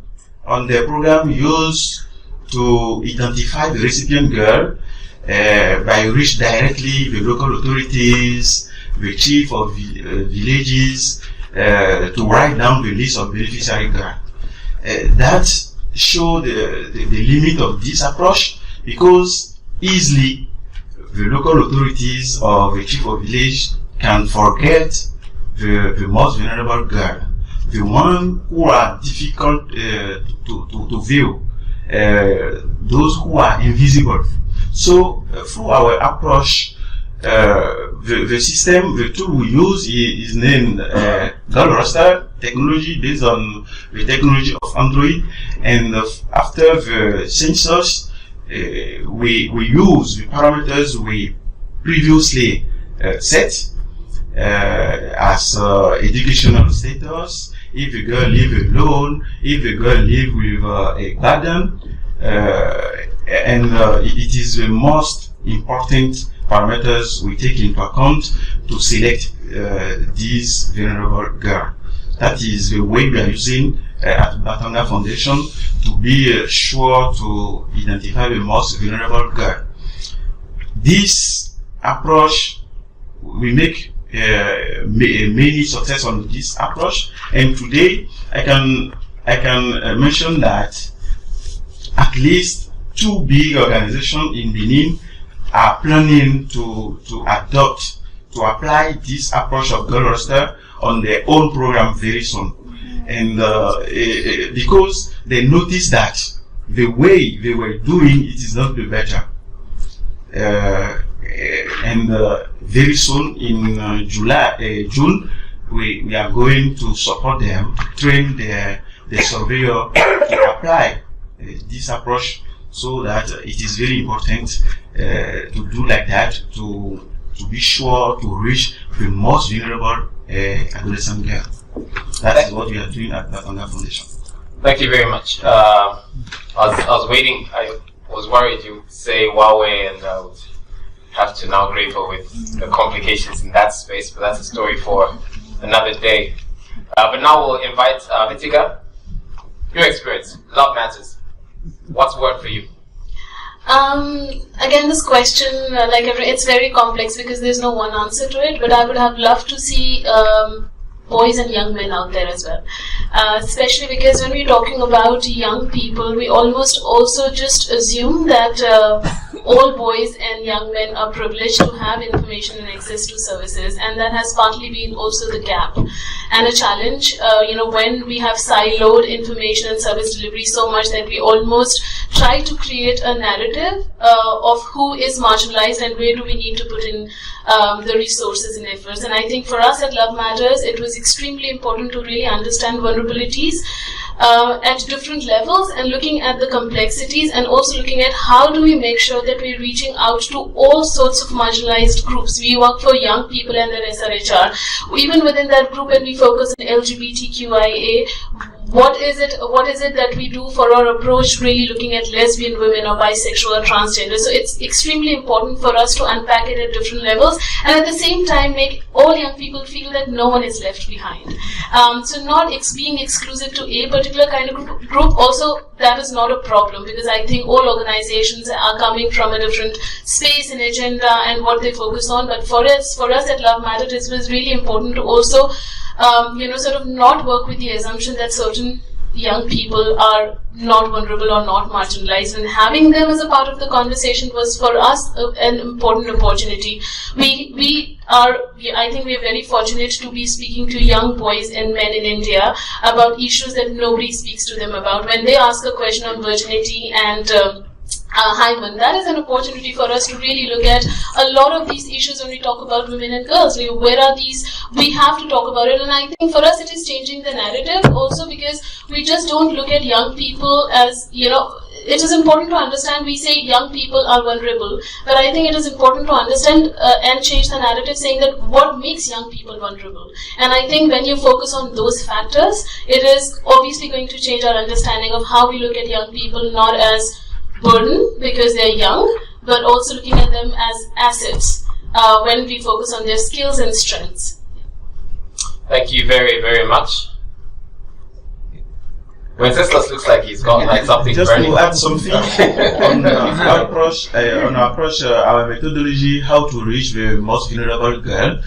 on the program used to identify the recipient girl by reach directly the local authorities, the chief of villages, to write down the list of beneficiary grants. That shows the limit of this approach, because easily the local authorities or the chief of village can forget the most vulnerable girl, the one who are difficult to view, those who are invisible. So through our approach, the system, the tool we use is named Girl Roster technology, based on the technology of Android. And after the census, we use the parameters we previously set as educational status, if a girl live alone, if a girl live with a guardian, and it is the most important parameters we take into account to select these vulnerable girls. That is the way we are using at Batanga Foundation to be sure to identify the most vulnerable girl. This approach, we make many success on this approach, and today I can mention that at least 2 big organizations in Benin are planning to apply this approach of Girl Roster on their own program very soon. And because they noticed that the way they were doing it is not the better. And very soon in June, we are going to support them, to train the surveyor to apply this approach, so that it is very important to do like that, to be sure to reach the most vulnerable adolescent girl. That is what we are doing at Batanga Foundation. Thank you very much. I was waiting. I was worried you would say Huawei, and I would have to now grapple with the complications in that space, but that's a story for another day. But now we'll invite Vitika. Your experience, love matters. What's worked for you? Again, this question, it's very complex because there's no one answer to it, but I would have loved to see boys and young men out there as well. Especially because when we're talking about young people, we almost also just assume that all boys and young men are privileged to have information and access to services, and that has partly been also the gap and a challenge, when we have siloed information and service delivery so much that we almost try to create a narrative of who is marginalized and where do we need to put in the resources and efforts. And I think for us at Love Matters, it was extremely important to really understand vulnerabilities at different levels, and looking at the complexities, and also looking at how do we make sure that we're reaching out to all sorts of marginalized groups. We work for young people and their SRHR. Even within that group, when we focus on LGBTQIA, what is it that we do for our approach, really looking at lesbian women or bisexual or transgender? So it's extremely important for us to unpack it at different levels, and at the same time make all young people feel that no one is left behind. So not being exclusive to a particular kind of group, also that is not a problem, because I think all organizations are coming from a different space and agenda and what they focus on. But for us at Love Matters, it was really important to also sort of not work with the assumption that certain young people are not vulnerable or not marginalized, and having them as a part of the conversation was for us an important opportunity. I think we are very fortunate to be speaking to young boys and men in India about issues that nobody speaks to them about. When they ask a question on virginity and hymen, that is an opportunity for us to really look at a lot of these issues when we talk about women and girls. Where are these? We have to talk about it, and I think for us it is changing the narrative also, because we just don't look at young people as, it is important to understand, we say young people are vulnerable, but I think it is important to understand and change the narrative, saying that what makes young people vulnerable. And I think when you focus on those factors, it is obviously going to change our understanding of how we look at young people, not as burden because they're young, but also looking at them as assets when we focus on their skills and strengths. Thank you very, very much. Wenceslas looks like he's got like something just burning. to add something on our approach, our methodology, how to reach the most vulnerable girl.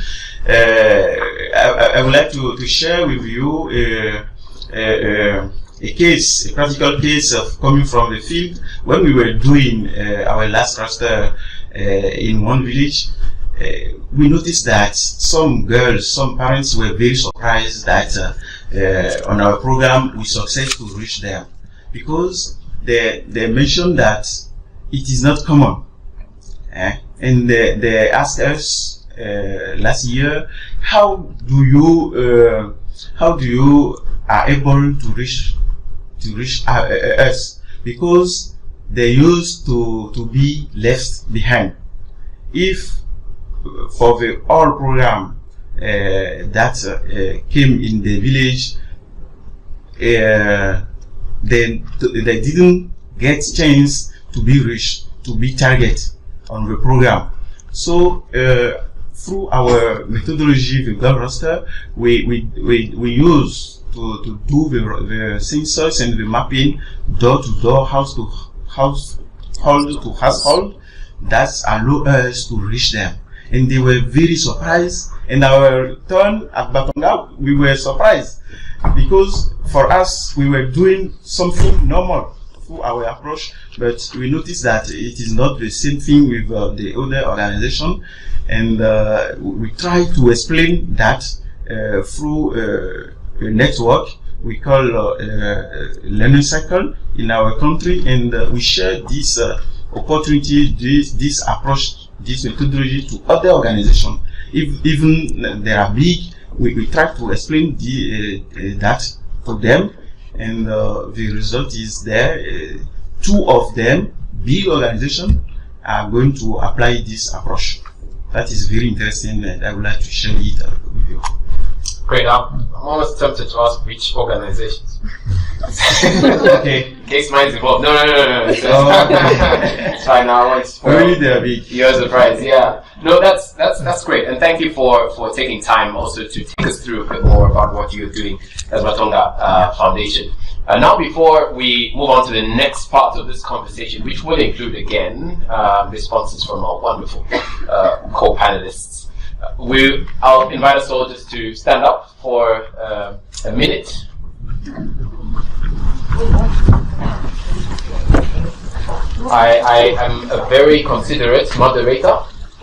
I would like to share with you a practical case of coming from the field. When we were doing our last roster in one village, we noticed that some girls, some parents were very surprised that on our program we successfully to reach them, because they mentioned that it is not common. And they asked us last year, how do you are able to reach us, because they used to be left behind. If for the all program that came in the village, they didn't get chance to be reached, to be targeted on the program. So through our methodology, the girl roster, we use to do the census and the mapping door to door, house to household, that allow us to reach them. And they were very surprised. And our turn at Batonga, we were surprised, because for us we were doing something normal through our approach, but we noticed that it is not the same thing with the other organization. And we try to explain that through a network we call learning cycle in our country, and we share this opportunity, this approach, this methodology to other organizations. Even they are big, we try to explain that to them, and the result is there. 2 of them, big organizations, are going to apply this approach. That is very interesting, and I would like to share it with you. Great. I'm almost tempted to ask which organizations. Okay. In case mine's involved. No. It's fine now. It's for your surprise. Yeah. No, that's great, and thank you for taking time also to take us through a bit more about what you're doing as Batonga Foundation. Now, before we move on to the next part of this conversation, which will include again responses from our wonderful co-panelists, I'll invite us all just to stand up for a minute. I am a very considerate moderator.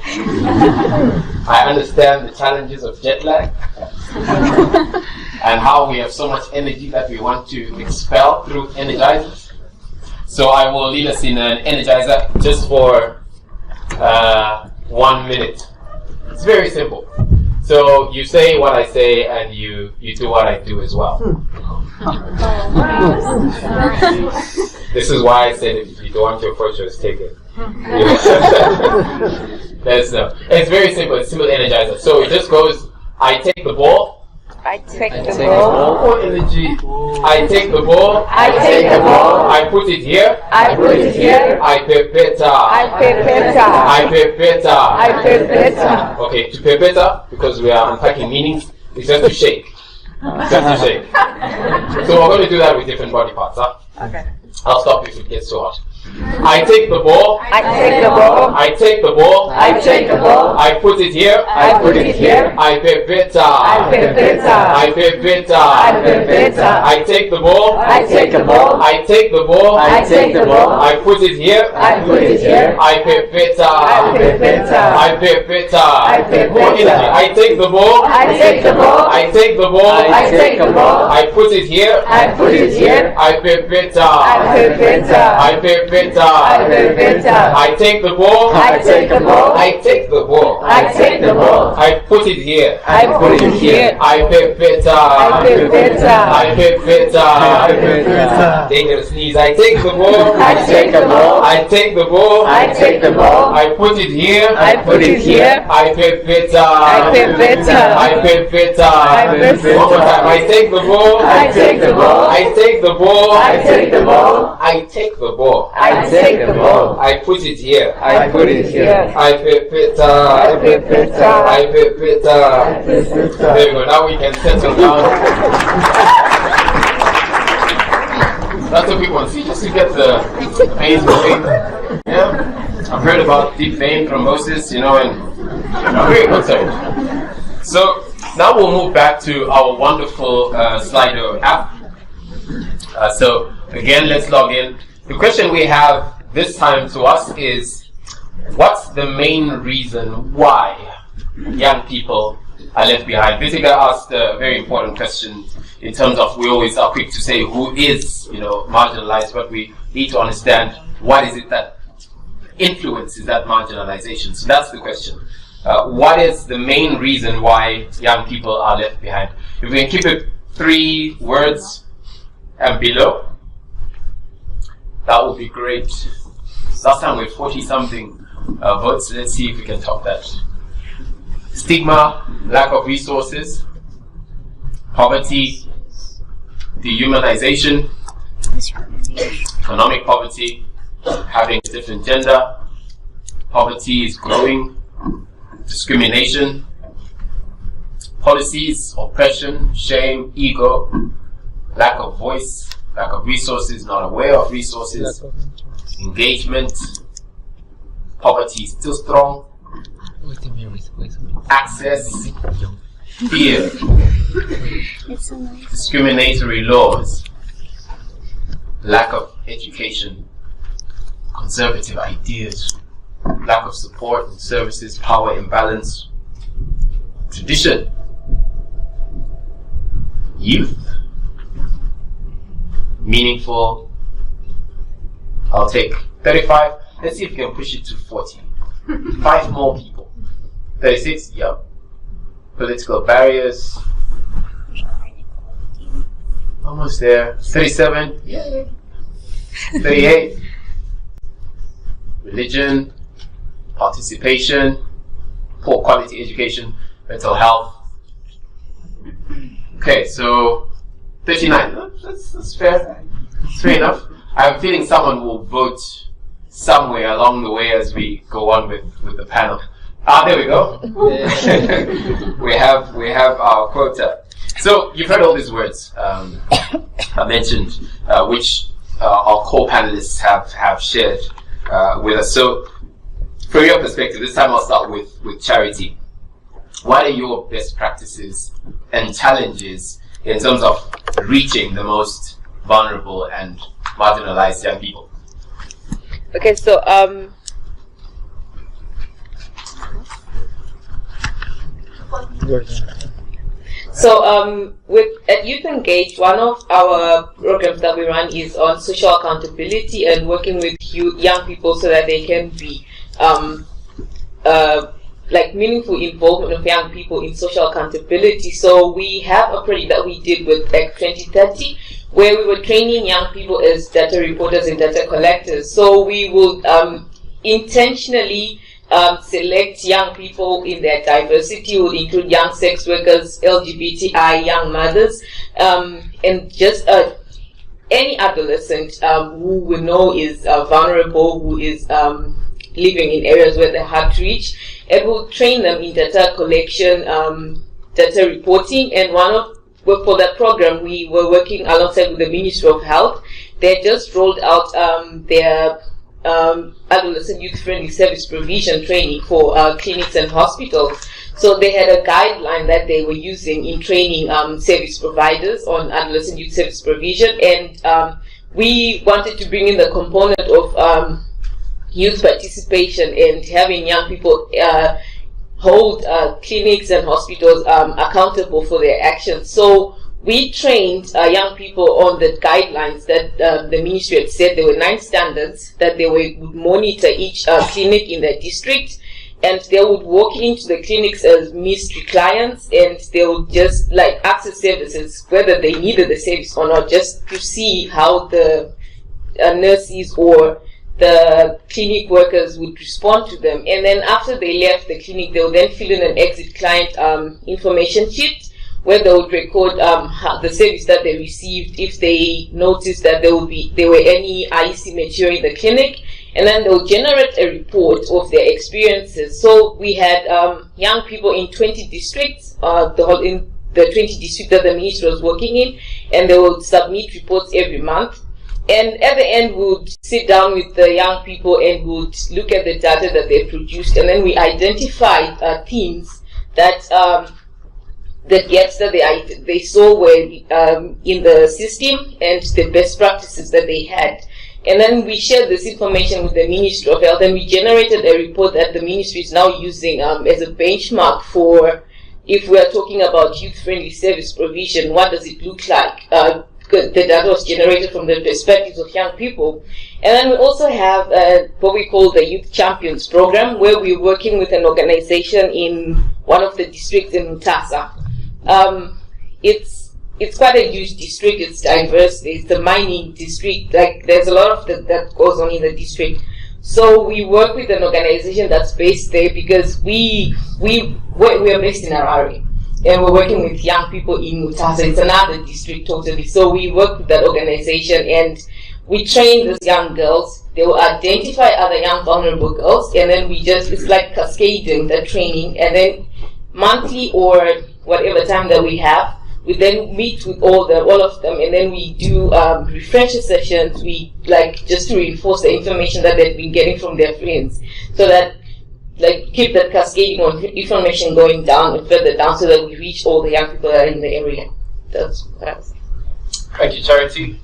I understand the challenges of jet lag and how we have so much energy that we want to expel through energizers. So I will lead us in an energizer just for 1 minute. It's very simple. So you say what I say and you do what I do as well. This is why I said if you don't want your photos, take it. It's very simple. It's simple energizer. So it just goes, I take the ball. I take the ball. More energy. I take the ball. I take the ball. I put it here. I put it here. I pepeta. I pepeta. I pepeta. I pepeta. Okay, to pepeta, because we are unpacking meanings, it's just to shake. Just to shake. So we're going to do that with different body parts, huh? Okay. I'll stop if it gets too hot. I take the ball. I take the ball. I take the ball. I take the ball. I put it here. I put it here. I pepeta. I pepeta. I pepeta. I pepeta. I take the ball. I take the ball. I take the ball. I take the ball. I put it here. I put it here. I pepeta. I pepeta. I pepeta. I pepeta. More energy. I take the ball. I take the ball. I take the ball. I take the ball. I put it here. I put it here. I pepeta. I pepeta. I pepeta. I take the ball. I take the ball. I take the ball. I take the ball. I put it here. I put it here. I pepeta. I pepeta. I pepeta. Dangerous sneeze. I take the ball. I take the ball. I take the ball. I take the ball. I put it here. I put it here. I pepeta. I pepeta. I pepeta. I pepeta. One more time. I take the ball. I take the ball. I take the ball. I take the ball. I take the ball. I take the ball. I put it here. I put it here. I pepeta. I pepeta. I pepeta. There we go. Now we can settle down. just to get the veins moving. Yeah, I've heard about deep vein thrombosis, and I'm very concerned. So now we'll move back to our wonderful Slido app. So again, let's log in. The question we have this time to us is, what's the main reason why young people are left behind? Vitika asked a very important question in terms of, we always are quick to say who is, marginalized, but we need to understand what is it that influences that marginalization. So that's the question. What is the main reason why young people are left behind? If we can keep it 3 words and below, that would be great. Last time we had 40-something votes. Let's see if we can top that. Stigma, lack of resources, poverty, dehumanization, economic poverty, having a different gender, poverty is growing, discrimination, policies, oppression, shame, ego, lack of voice, lack of resources, not aware of resources, engagement, poverty is still strong, access, fear, discriminatory laws, lack of education, conservative ideas, lack of support and services, power imbalance, tradition, youth, meaningful. I'll take 35. Let's see if we can push it to 40. 5 more people. 36, yep. Political barriers. Almost there. 37, yeah. 38. Religion, participation, poor quality education, mental health. Okay, so 39. That's fair. That's fair enough. I have a feeling someone will vote somewhere along the way as we go on with the panel. There we go. we have our quota. So you've heard all these words I mentioned, which our co-panelists have shared with us. So from your perspective, this time I'll start with Charity. What are your best practices and challenges in terms of reaching the most vulnerable and marginalized young people? Okay, so at Youth Engage, one of our programs that we run is on social accountability and working with young people so that they can be meaningful involvement of young people in social accountability. So we have a project that we did with ACT 2030 where we were training young people as data reporters and data collectors. So we would intentionally select young people in their diversity, would include young sex workers, LGBTI, young mothers, and just any adolescent who we know is vulnerable, who is living in areas where they're hard to reach, and we'll train them in data collection, data reporting. And for that program, we were working alongside with the Ministry of Health. They just rolled out their adolescent youth-friendly service provision training for clinics and hospitals. So they had a guideline that they were using in training service providers on adolescent youth service provision, and we wanted to bring in the component of youth participation and having young people hold clinics and hospitals accountable for their actions. So we trained young people on the guidelines that the ministry had said. There were 9 standards that they would monitor each clinic in their district, and they would walk into the clinics as mystery clients, and they would just access services whether they needed the service or not, just to see how the nurses or the clinic workers would respond to them. And then after they left the clinic, they would then fill in an exit client information sheet where they would record the service that they received, if they noticed that there were any IEC material in the clinic, and then they would generate a report of their experiences. So we had young people in 20 districts, in the 20 districts that the ministry was working in, and they would submit reports every month And at the end, we would sit down with the young people and would look at the data that they produced, and then we identified themes that the gaps that they saw were in the system and the best practices that they had. And then we shared this information with the Ministry of Health, and we generated a report that the Ministry is now using as a benchmark for, if we are talking about youth-friendly service provision, what does it look like? The data was generated from the perspectives of young people. And then we also have what we call the Youth Champions program, where we're working with an organization in one of the districts in Mutasa. It's quite a huge district, it's diverse, it's the mining district, like there's a lot of that goes on in the district. So we work with an organization that's based there because we are based in Harare. And we're working with young people in Mutasa. It's another district totally. So we work with that organization and we train these young girls. They will identify other young vulnerable girls, and then it's like cascading the training. And then monthly or whatever time that we have, we then meet with all of them, and then we do refresher sessions. We just to reinforce the information that they've been getting from their friends, so that keep that cascading of information going down and further down, so that we reach all the young people that are in the area. That's what I was saying. Thank you, Charity.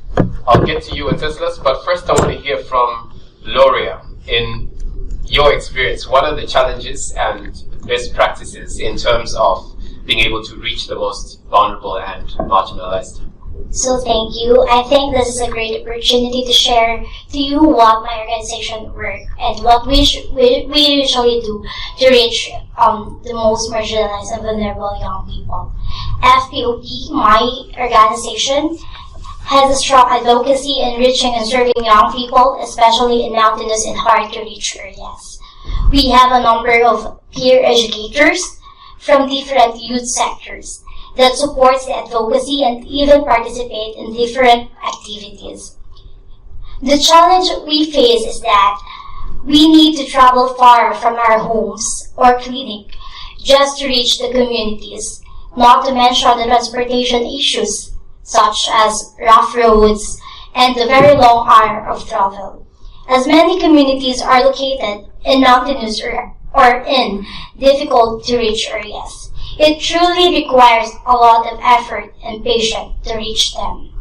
I'll get to you and Teslas, but first I want to hear from Gloria. In your experience, what are the challenges and best practices in terms of being able to reach the most vulnerable and marginalized? So thank you. I think this is a great opportunity to share to you what my organization work and what we usually do to reach the most marginalized and vulnerable young people. FPOP, my organization, has a strong advocacy in reaching and serving young people, especially in mountainous and hard-to-reach areas. We have a number of peer educators from different youth sectors that supports the advocacy and even participate in different activities. The challenge we face is that we need to travel far from our homes or clinic just to reach the communities, not to mention the transportation issues such as rough roads and the very long hour of travel. As many communities are located in mountainous or in difficult to reach areas, it truly requires a lot of effort and patience to reach them.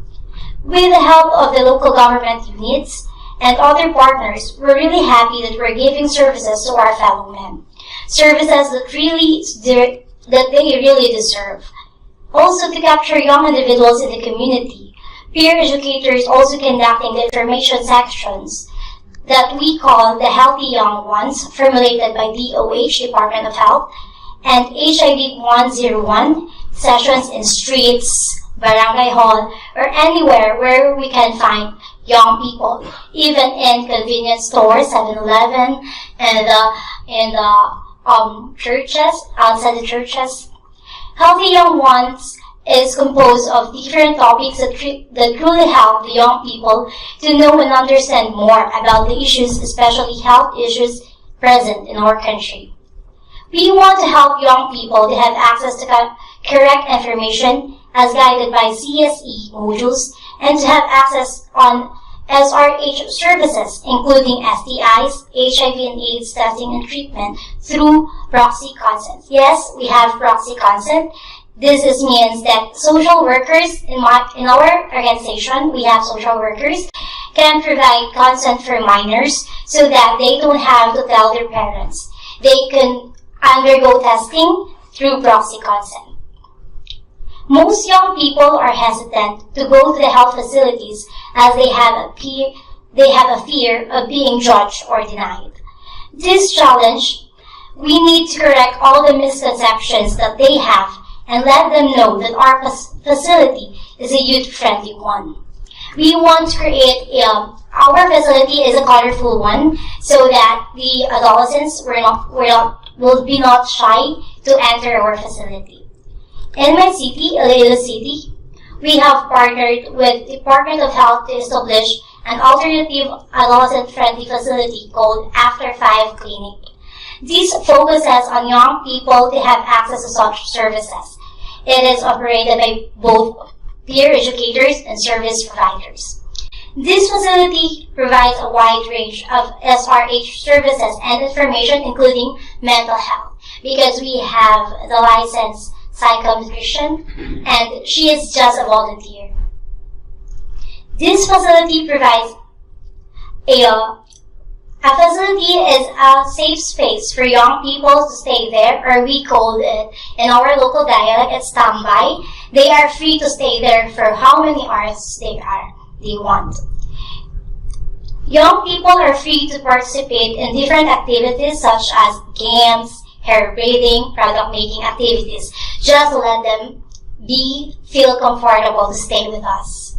With the help of the local government units and other partners, we're really happy that we're giving services to our fellow men. Services that they really deserve. Also, to capture young individuals in the community, peer educators also conducting the information sections that we call the Healthy Young Ones, formulated by DOH, Department of Health, and HIV 101 sessions in streets, barangay hall, or anywhere where we can find young people, even in convenience stores, 7-Eleven, and in the churches, outside the churches. Healthy Young Ones is composed of different topics that truly help the young people to know and understand more about the issues, especially health issues present in our country. We want to help young people to have access to correct information as guided by CSE modules and to have access on SRH services, including STIs, HIV and AIDS testing and treatment through proxy consent. Yes, we have proxy consent. This means that social workers in our organization, we have social workers, can provide consent for minors so that they don't have to tell their parents. They can undergo testing through proxy consent. Most young people are hesitant to go to the health facilities as they have a fear of being judged or denied. This challenge, we need to correct all the misconceptions that they have and let them know that our facility is a youth-friendly one. We want to create our facility is a colorful one so that the adolescents will be not shy to enter our facility. In my city, Iloilo City, we have partnered with the Department of Health to establish an alternative adolescent-friendly facility called After 5 Clinic. This focuses on young people to have access to such services. It is operated by both peer educators and service providers. This facility provides a wide range of SRH services and information, including mental health, because we have the licensed psychometrician, and she is just a volunteer. This facility provides a facility is a safe space for young people to stay there, or we call it in our local dialect, it's standby. They are free to stay there for how many hours they want. Young people are free to participate in different activities such as games, hair braiding, product making activities. Just let them feel comfortable to stay with us.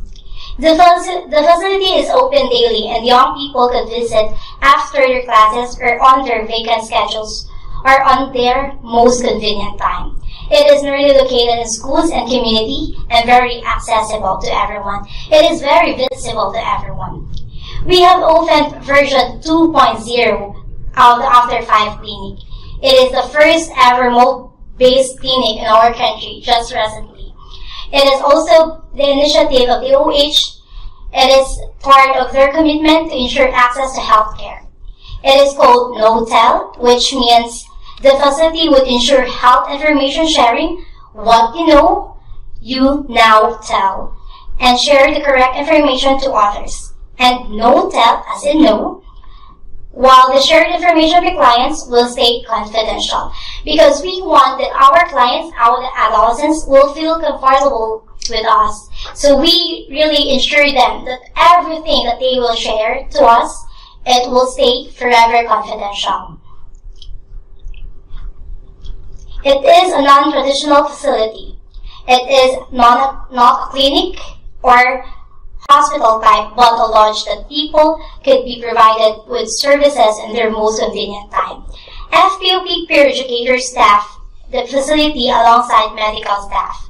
The facility is open daily, and young people could visit after their classes or on their vacant schedules or on their most convenient time. It is nearly located in schools and community and very accessible to everyone. It is very visible to everyone. We have opened version 2.0 of the After 5 clinic. It is the first ever remote-based clinic in our country just recently. It is also the initiative of the OH. It is part of their commitment to ensure access to healthcare. It is called No-Tell, which means the facility would ensure health information sharing. What you know, you now tell, and share the correct information to others. And No-Tell, as in no, while the shared information with clients will stay confidential, because we want that our clients, our adolescents, will feel comfortable with us. So we really ensure them that everything that they will share to us, it will stay forever confidential. It is a non-traditional facility. It is not a clinic or hospital type, but a lodge that people could be provided with services in their most convenient time. FPOP peer educator staff the facility alongside medical staff.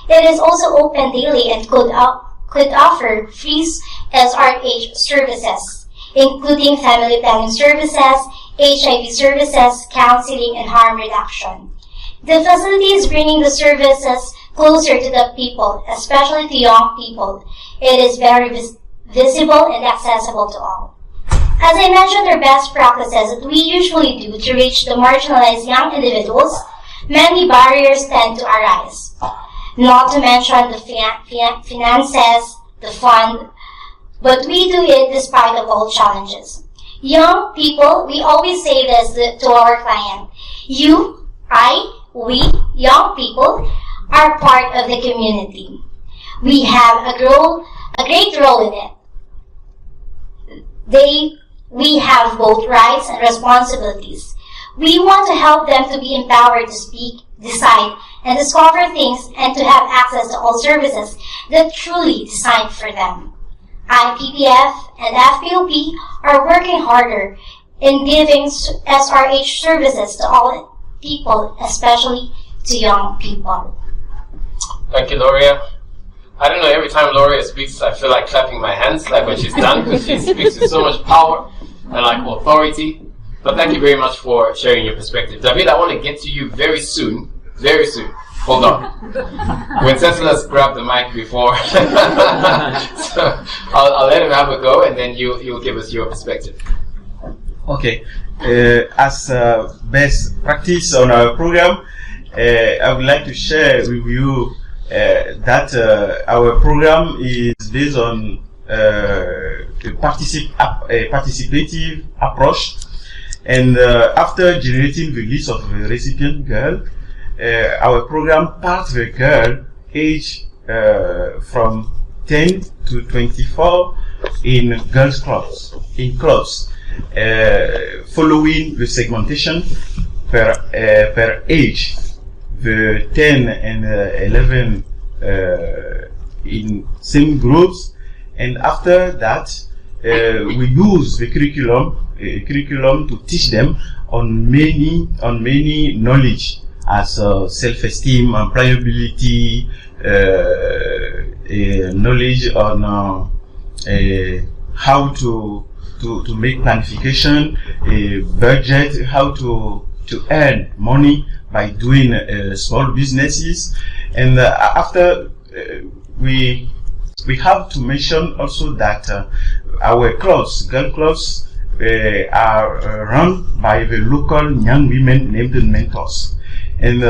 It is also open daily and could offer free SRH services, including family planning services, HIV services, counseling, and harm reduction. The facility is bringing the services closer to the people, especially to young people. It is very visible and accessible to all. As I mentioned, our best practices that we usually do to reach the marginalized young individuals, many barriers tend to arise. Not to mention the finances, the fund, but we do it despite of all challenges. Young people, we always say this to our client. You, we, young people, are part of the community. We have a great role in it. We have both rights and responsibilities. We want to help them to be empowered to speak, decide, and discover things, and to have access to all services that truly designed for them. IPPF and FPOP are working harder in giving SRH services to all people, especially to young people. Thank you, Loria. I don't know, every time Loria speaks, I feel like clapping my hands, like when she's done, because she speaks with so much power and like authority. But thank you very much for sharing your perspective. David, I want to get to you very soon. Very soon. Hold on. When Cecila's grabbed the mic before, so I'll let him have a go, and then you'll give us your perspective. Okay. As best practice on our program, I would like to share with you that our program is based on a participative approach, and after generating the list of the recipient girl, our program parts the girl age from 10 to 24 in girls clubs, following the segmentation per age. The 10 and 11 in same groups, and after that we use the curriculum to teach them on many knowledge as self-esteem, employability, knowledge on how to make planification, a budget, how to earn money by doing small businesses. And after we we have to mention also that our clubs, girl clubs, are run by the local young women named mentors, and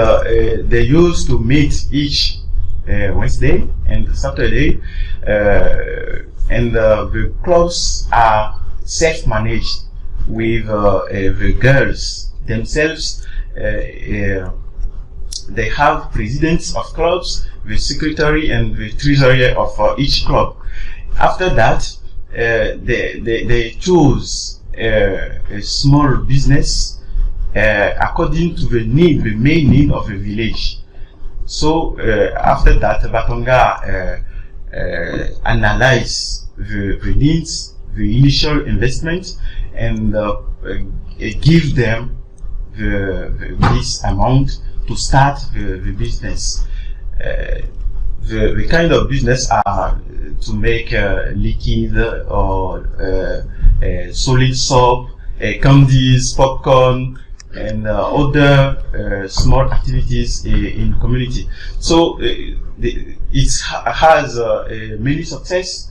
they used to meet each Wednesday and Saturday, and the clubs are self-managed with the girls themselves. They have presidents of clubs, the secretary and the treasurer of each club. After that, they choose a small business according to the main need of the village. So after that, Batonga analyze the needs, the initial investment, and give them this amount to start the business. The kind of business are to make liquid or solid soap, candies, popcorn, and other small activities in the community. So it has many success,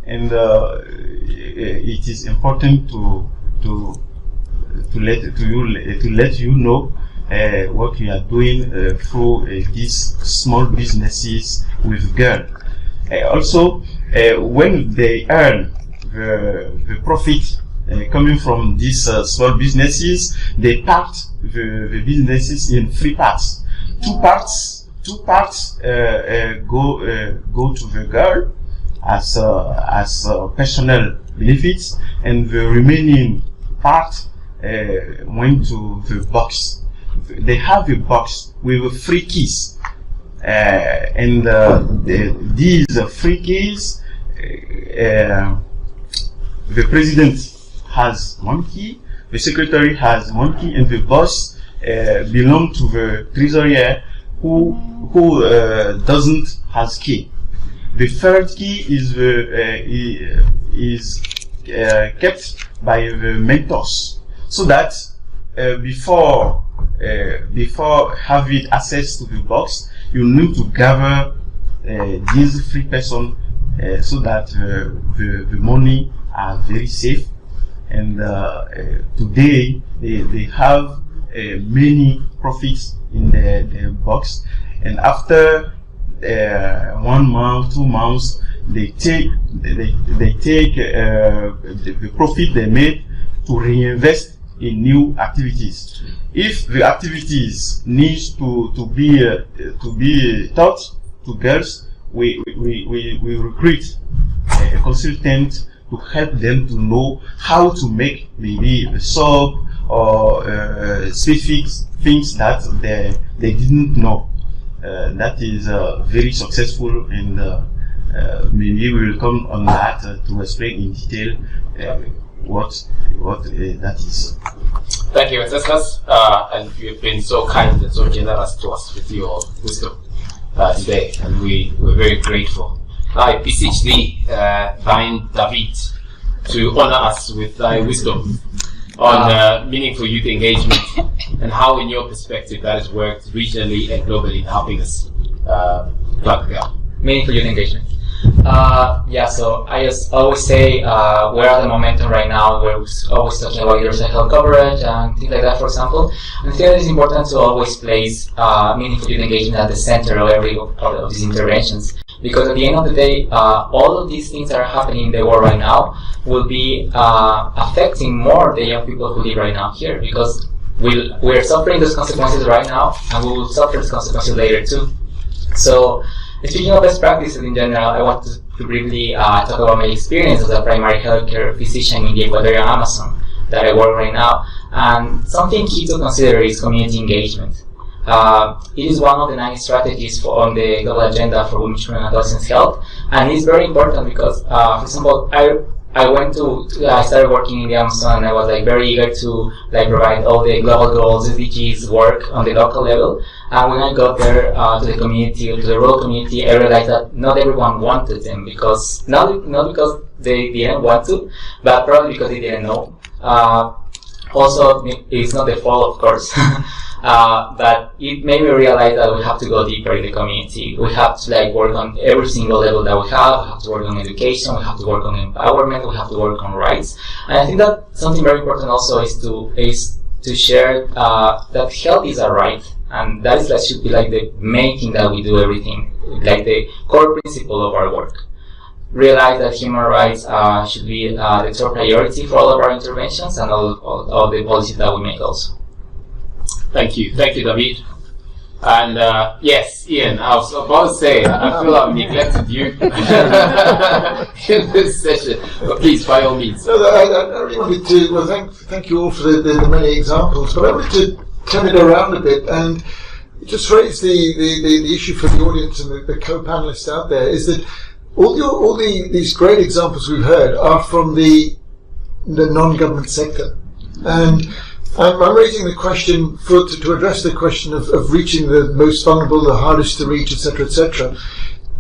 and it is important to let you know what we are doing through these small businesses with girls. Also, when they earn the profit coming from these small businesses, they part the businesses in 3 parts. Two parts go to the girl as personal benefits, and the remaining part went to the box. They have a box with 3 keys, and these 3 keys, the president has 1 key, the secretary has 1 key, and the boss belong to the treasurer who doesn't has key. The 3rd key is kept by the mentors, so that before having access to the box, you need to gather these 3 persons so that the money are very safe. And today they have many profits in the box, and after 1 month, 2 months, they take the profit they made to reinvest in new activities. If the activities needs to be taught to girls, we recruit a consultant to help them to know how to make maybe a soap or specific things that they didn't know. That is very successful, and maybe we will come on that to explain in detail what that is. Thank you, ancestors, and you've been so kind and so generous to us with your wisdom today, and we're very grateful. I beseech thee, thine David, to honor us with thy wisdom on meaningful youth engagement, and how, in your perspective, that has worked regionally and globally in helping us plug the gap. Meaningful youth engagement. So I just always say we're at the momentum right now. We're always talking about universal health coverage and things like that, for example. And I think it is important to always place meaningful youth engagement at the center of every of these interventions. Because at the end of the day, all of these things that are happening in the world right now will be affecting more the young people who live right now here. Because we're suffering those consequences right now, and we will suffer those consequences later too. So, speaking of best practices in general, I want to briefly talk about my experience as a primary healthcare physician in the Ecuadorian Amazon that I work right now. And something key to consider is community engagement. It is one of the 9 strategies on the global agenda for women, children, and adolescents' health, and it's very important because, for example, I started working in the Amazon, and I was very eager to provide all the global goals, SDGs work on the local level. And when I got there to the community, to the rural community, I realized that not everyone wanted them, because not because they didn't want to, but probably because they didn't know. Also, it's not their fault, of course. But it made me realize that we have to go deeper in the community. We have to work on every single level that we have to work on education, we have to work on empowerment, we have to work on rights. And I think that something very important also is to share that health is a right, and that should be the main thing that we do everything, the core principle of our work. Realize that human rights should be the top priority for all of our interventions and all the policies that we make also. Thank you, David. And yes, Ian, I was about to say, I feel I've neglected you in this session, but please, by all means. No, I really wanted to, thank you all for the many examples, but I wanted to turn it around a bit and just raise the issue for the audience and the co-panelists out there, is that all these great examples we've heard are from the non-government sector. And I'm raising the question to address the question of reaching the most vulnerable, the hardest to reach, etc., etc.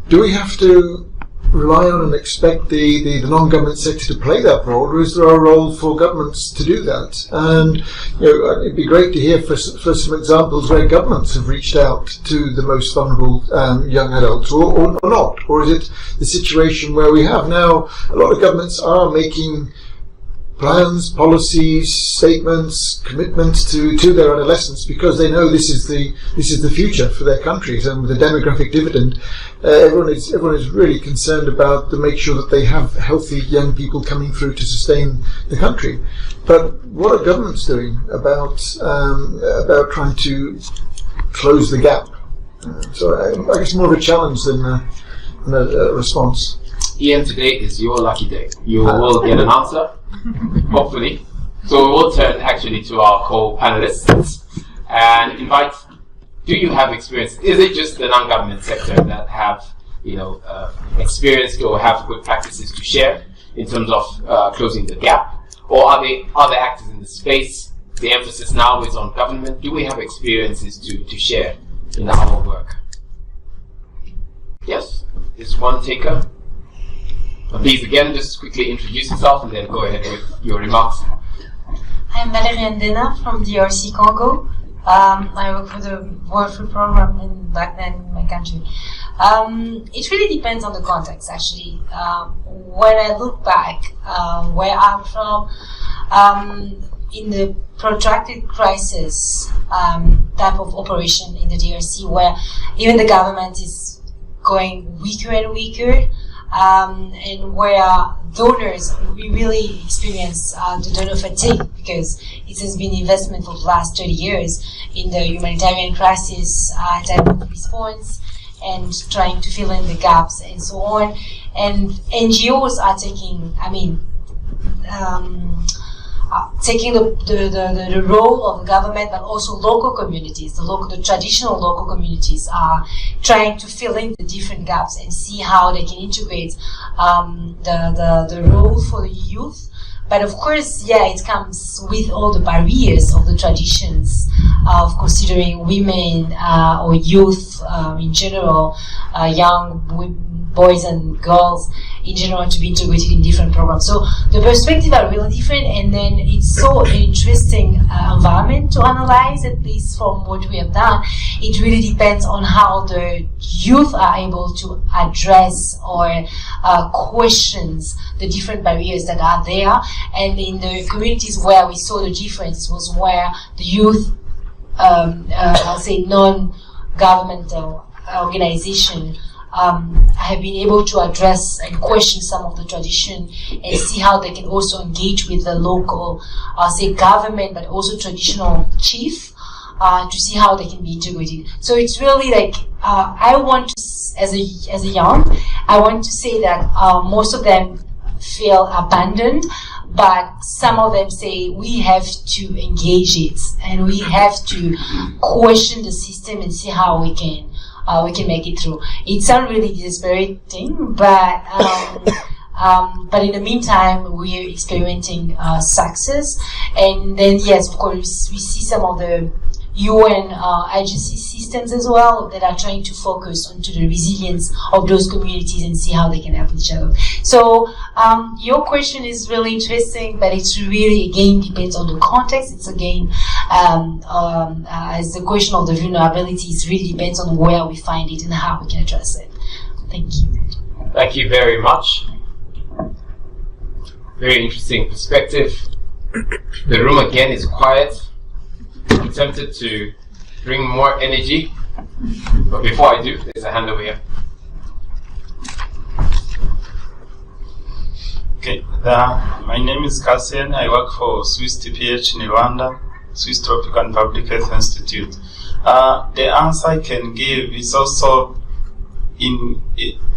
Do we have to rely on and expect the non-government sector to play that role, or is there a role for governments to do that? And it'd be great to hear for some examples where governments have reached out to the most vulnerable young adults, or not, or is it the situation where we have now a lot of governments are making plans, policies, statements, commitments to their adolescents because they know this is the future for their countries, and with the demographic dividend, everyone is really concerned about to make sure that they have healthy young people coming through to sustain the country. But what are governments doing about trying to close the gap? So I guess more of a challenge than a response. Ian, today is your lucky day. You will get an answer. Hopefully. So we will turn actually to our co-panelists and invite, do you have experience? Is it just the non-government sector that have experienced or have good practices to share in terms of closing the gap? Or are there other actors in the space? The emphasis now is on government. Do we have experiences to share in our work? Yes, is one taker? Please again, just quickly introduce yourself and then go ahead with your remarks. I'm Valérie Ndena from DRC Congo. I work for the World Food Program back then in my country. It really depends on the context, actually. When I look back, where I'm from, in the protracted crisis type of operation in the DRC, where even the government is going weaker and weaker, and where donors, we really experience the donor fatigue because it has been investment for the last 30 years in the humanitarian crisis type of response and trying to fill in the gaps and so on. And NGOs are taking, taking the role of the government, but also local communities, the traditional local communities are trying to fill in the different gaps and see how they can integrate the role for the youth. But of course, it comes with all the barriers of the traditions of considering women or youth in general, young boys and girls in general, to be integrated in different programs. So the perspectives are really different, and then it's so an interesting environment to analyze, at least from what we have done. It really depends on how the youth are able to address or questions the different barriers that are there. And in the communities where we saw the difference was where the youth, I'll say non-governmental organization, have been able to address and question some of the tradition and see how they can also engage with the local, say, government, but also traditional chief, to see how they can be integrated. So it's really I want to, as a young, I want to say that most of them feel abandoned, but some of them say we have to engage it and we have to question the system and see how we can make it through. It sounds really desesperating, but in the meantime, we are experiencing success. And then, yes, of course, we see some of the UN agency systems as well that are trying to focus onto the resilience of those communities and see how they can help each other. So your question is really interesting, but it's really, again, depends on the context. It's again, as the question of the vulnerability, it really depends on where we find it and how we can address it. Thank you. Thank you very much. Very interesting perspective. The room again is quiet. I'm tempted to bring more energy, but before I do, there's a hand over here. Okay, my name is Cassian. I work for Swiss TPH in Rwanda, Swiss Tropical and Public Health Institute. The answer I can give is also in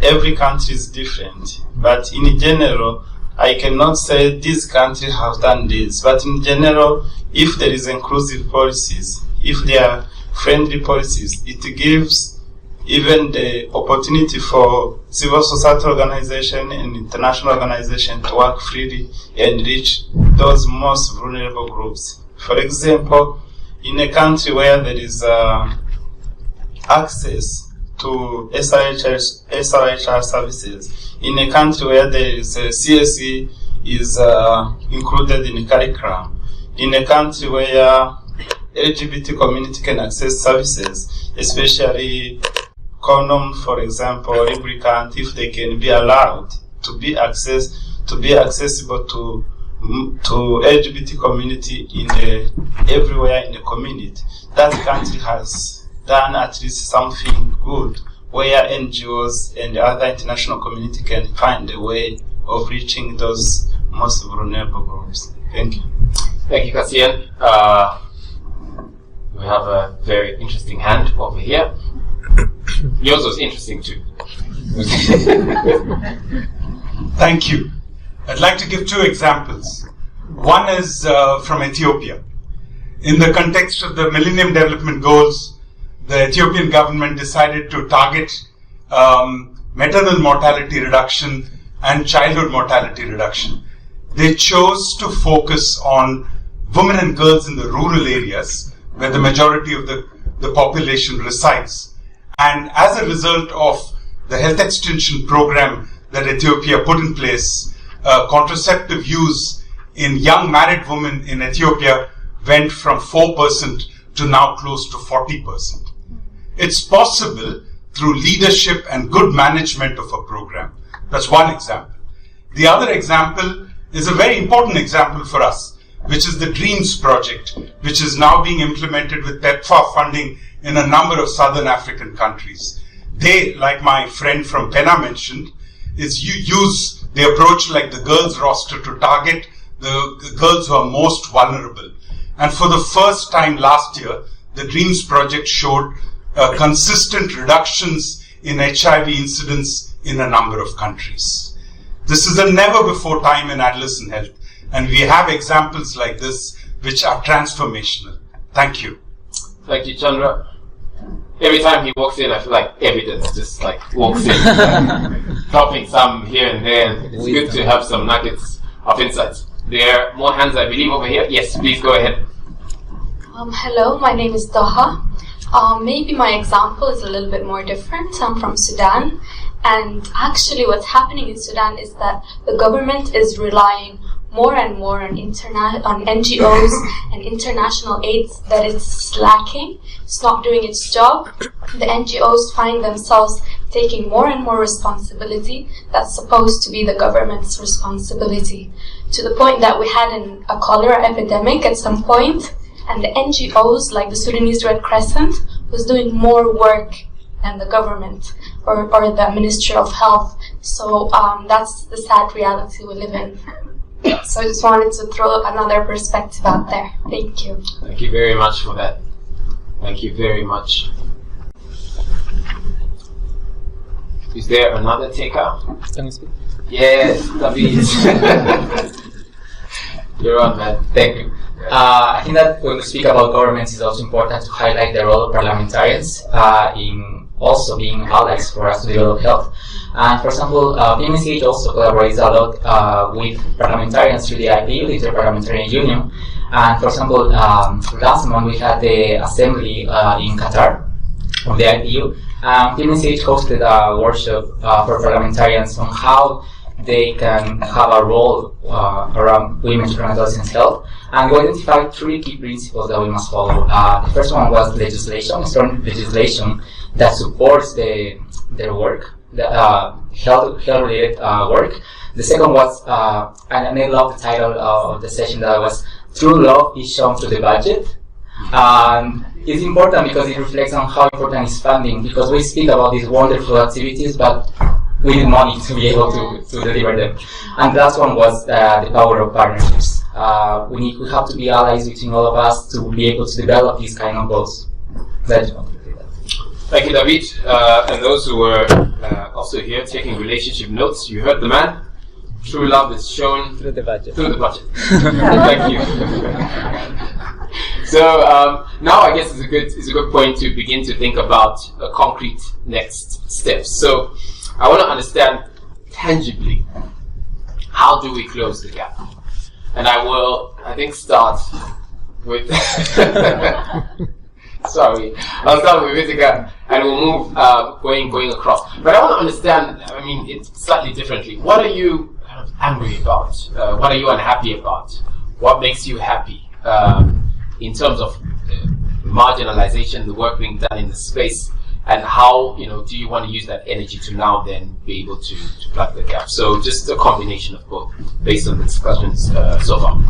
every country is different, but in general, I cannot say this country have done this, but in general, if there is inclusive policies, if there are friendly policies, it gives even the opportunity for civil society organization and international organization to work freely and reach those most vulnerable groups. For example, in a country where there is access to SRHR services, in a country where there is CSE is included in the curriculum, in a country where LGBT community can access services, especially condom, for example, lubricant, if they can be allowed to be accessible to LGBT community everywhere in the community. That country has done at least something good, where NGOs and the other international community can find a way of reaching those most vulnerable groups. Thank you. Thank you, Cassian. We have a very interesting hand over here. Yours was interesting too. Thank you. I'd like to give two examples. One is from Ethiopia. In the context of the Millennium Development Goals, the Ethiopian government decided to target maternal mortality reduction and childhood mortality reduction. They chose to focus on women and girls in the rural areas where the majority of the population resides. And as a result of the health extension program that Ethiopia put in place, contraceptive use in young married women in Ethiopia went from 4% to now close to 40%. It's possible through leadership and good management of a program. That's one example. The other example is a very important example for us, which is the DREAMS project, which is now being implemented with PEPFAR funding in a number of southern African countries. They, like my friend from PENA mentioned, use the approach like the girls roster to target the girls who are most vulnerable. And for the first time last year, the DREAMS project showed consistent reductions in HIV incidence in a number of countries. This is a never before time in adolescent health, and we have examples like this which are transformational. Thank you. Thank you, Chandra. Every time he walks in, I feel like evidence just like walks in, dropping some here and there. And it's good to have some nuggets of insights. There are more hands, I believe, over here. Yes, please go ahead. Hello, my name is Doha. Maybe my example is a little bit more different. I'm from Sudan, and actually what's happening in Sudan is that the government is relying more and more on NGOs and international aid that is lacking. It's not doing its job. The NGOs find themselves taking more and more responsibility that's supposed to be the government's responsibility, to the point that we had a cholera epidemic at some point, and the NGOs, like the Sudanese Red Crescent, was doing more work than the government or the Ministry of Health. So that's the sad reality we live in. So I just wanted to throw another perspective out there. Thank you. Thank you very much for that. Thank you very much. Is there another taker? Can you speak? Yes, David. You're on, man. Thank you. I think that when we speak about governments, it's also important to highlight the role of parliamentarians in also being allies for us to develop health. And for example, PMSH also collaborates a lot with parliamentarians through the IPU, the Interparliamentary Union. And for example, last month we had the assembly in Qatar of the IPU. PNCH hosted a workshop for parliamentarians on how they can have a role around women's and adolescents' health. And we identified 3 key principles that we must follow. The first one was legislation, strong legislation that supports their work, the health-related work. The second was, and I love the title of the session, that was True Love is Shown Through the Budget. It's important because it reflects on how important is funding, because we speak about these wonderful activities, but we need money to be able to deliver them. And the last one was the power of partnerships. We have to be allies between all of us to be able to develop these kind of goals. Thank you, David. And those who were also here taking relationship notes, you heard the man. True love is shown through the budget. Thank you. So now I guess it's a good point to begin to think about concrete next steps. So I want to understand tangibly, how do we close the gap? And I think start with sorry, I'll start with Vitika and we'll move going across. But I want to understand, I mean, it slightly differently. What are you angry about? What are you unhappy about? What makes you happy in terms of marginalization, the work being done in the space, and how do you want to use that energy to now then be able to plug the gap? So just a combination of both, based on the discussions so far.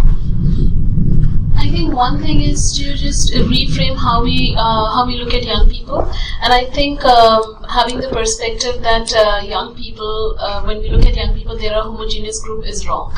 I think one thing is to just reframe how we look at young people, and I think having the perspective that young people, when we look at young people, they're a homogeneous group is wrong.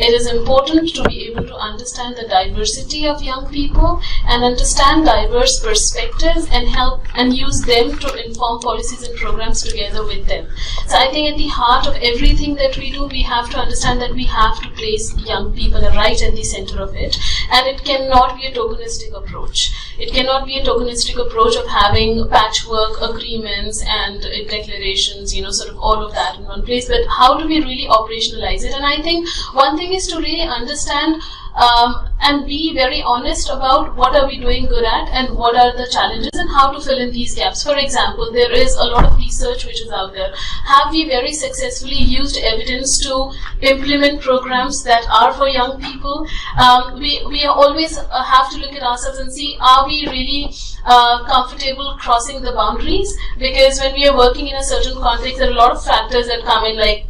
It is important to be able to understand the diversity of young people and understand diverse perspectives and help and use them to inform policies and programs together with them. So I think at the heart of everything that we do, we have to understand that we have to place young people right at the center of it, and it cannot be a tokenistic approach. It cannot be a tokenistic approach of having patchwork agreements and declarations, sort of all of that in one place, but how do we really operationalize it? And I think one thing is to really understand and be very honest about what are we doing good at and what are the challenges and how to fill in these gaps. For example, there is a lot of research which is out there. Have we very successfully used evidence to implement programs that are for young people? We always have to look at ourselves and see, are we really comfortable crossing the boundaries? Because when we are working in a certain context, there are a lot of factors that come in, like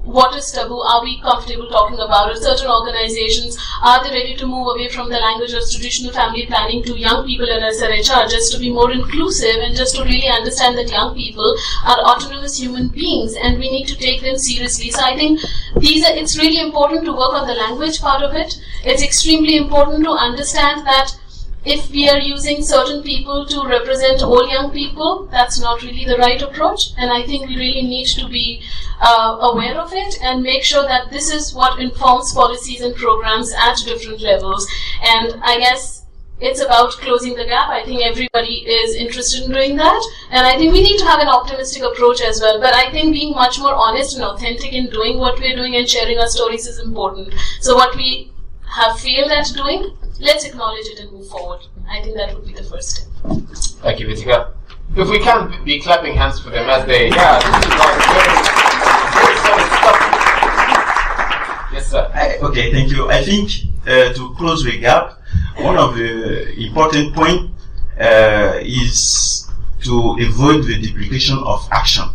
what is taboo? Are we comfortable talking about it? Certain organizations, are they ready to move away from the language of traditional family planning to young people in SRHR, just to be more inclusive and just to really understand that young people are autonomous human beings and we need to take them seriously. So I think it's really important to work on the language part of it. It's extremely important to understand that if we are using certain people to represent all young people, that's not really the right approach, and I think we really need to be aware of it and make sure that this is what informs policies and programs at different levels. And I guess it's about closing the gap. I think everybody is interested in doing that, and I think we need to have an optimistic approach as well. But I think being much more honest and authentic in doing what we're doing and sharing our stories is important. So what we have failed at doing, let's acknowledge it and move forward. I think that would be the first step. Thank you, Vitika. If we can be clapping hands for them as they, yes, sir. Okay, thank you. I think to close the gap, one of the important points is to avoid the duplication of action.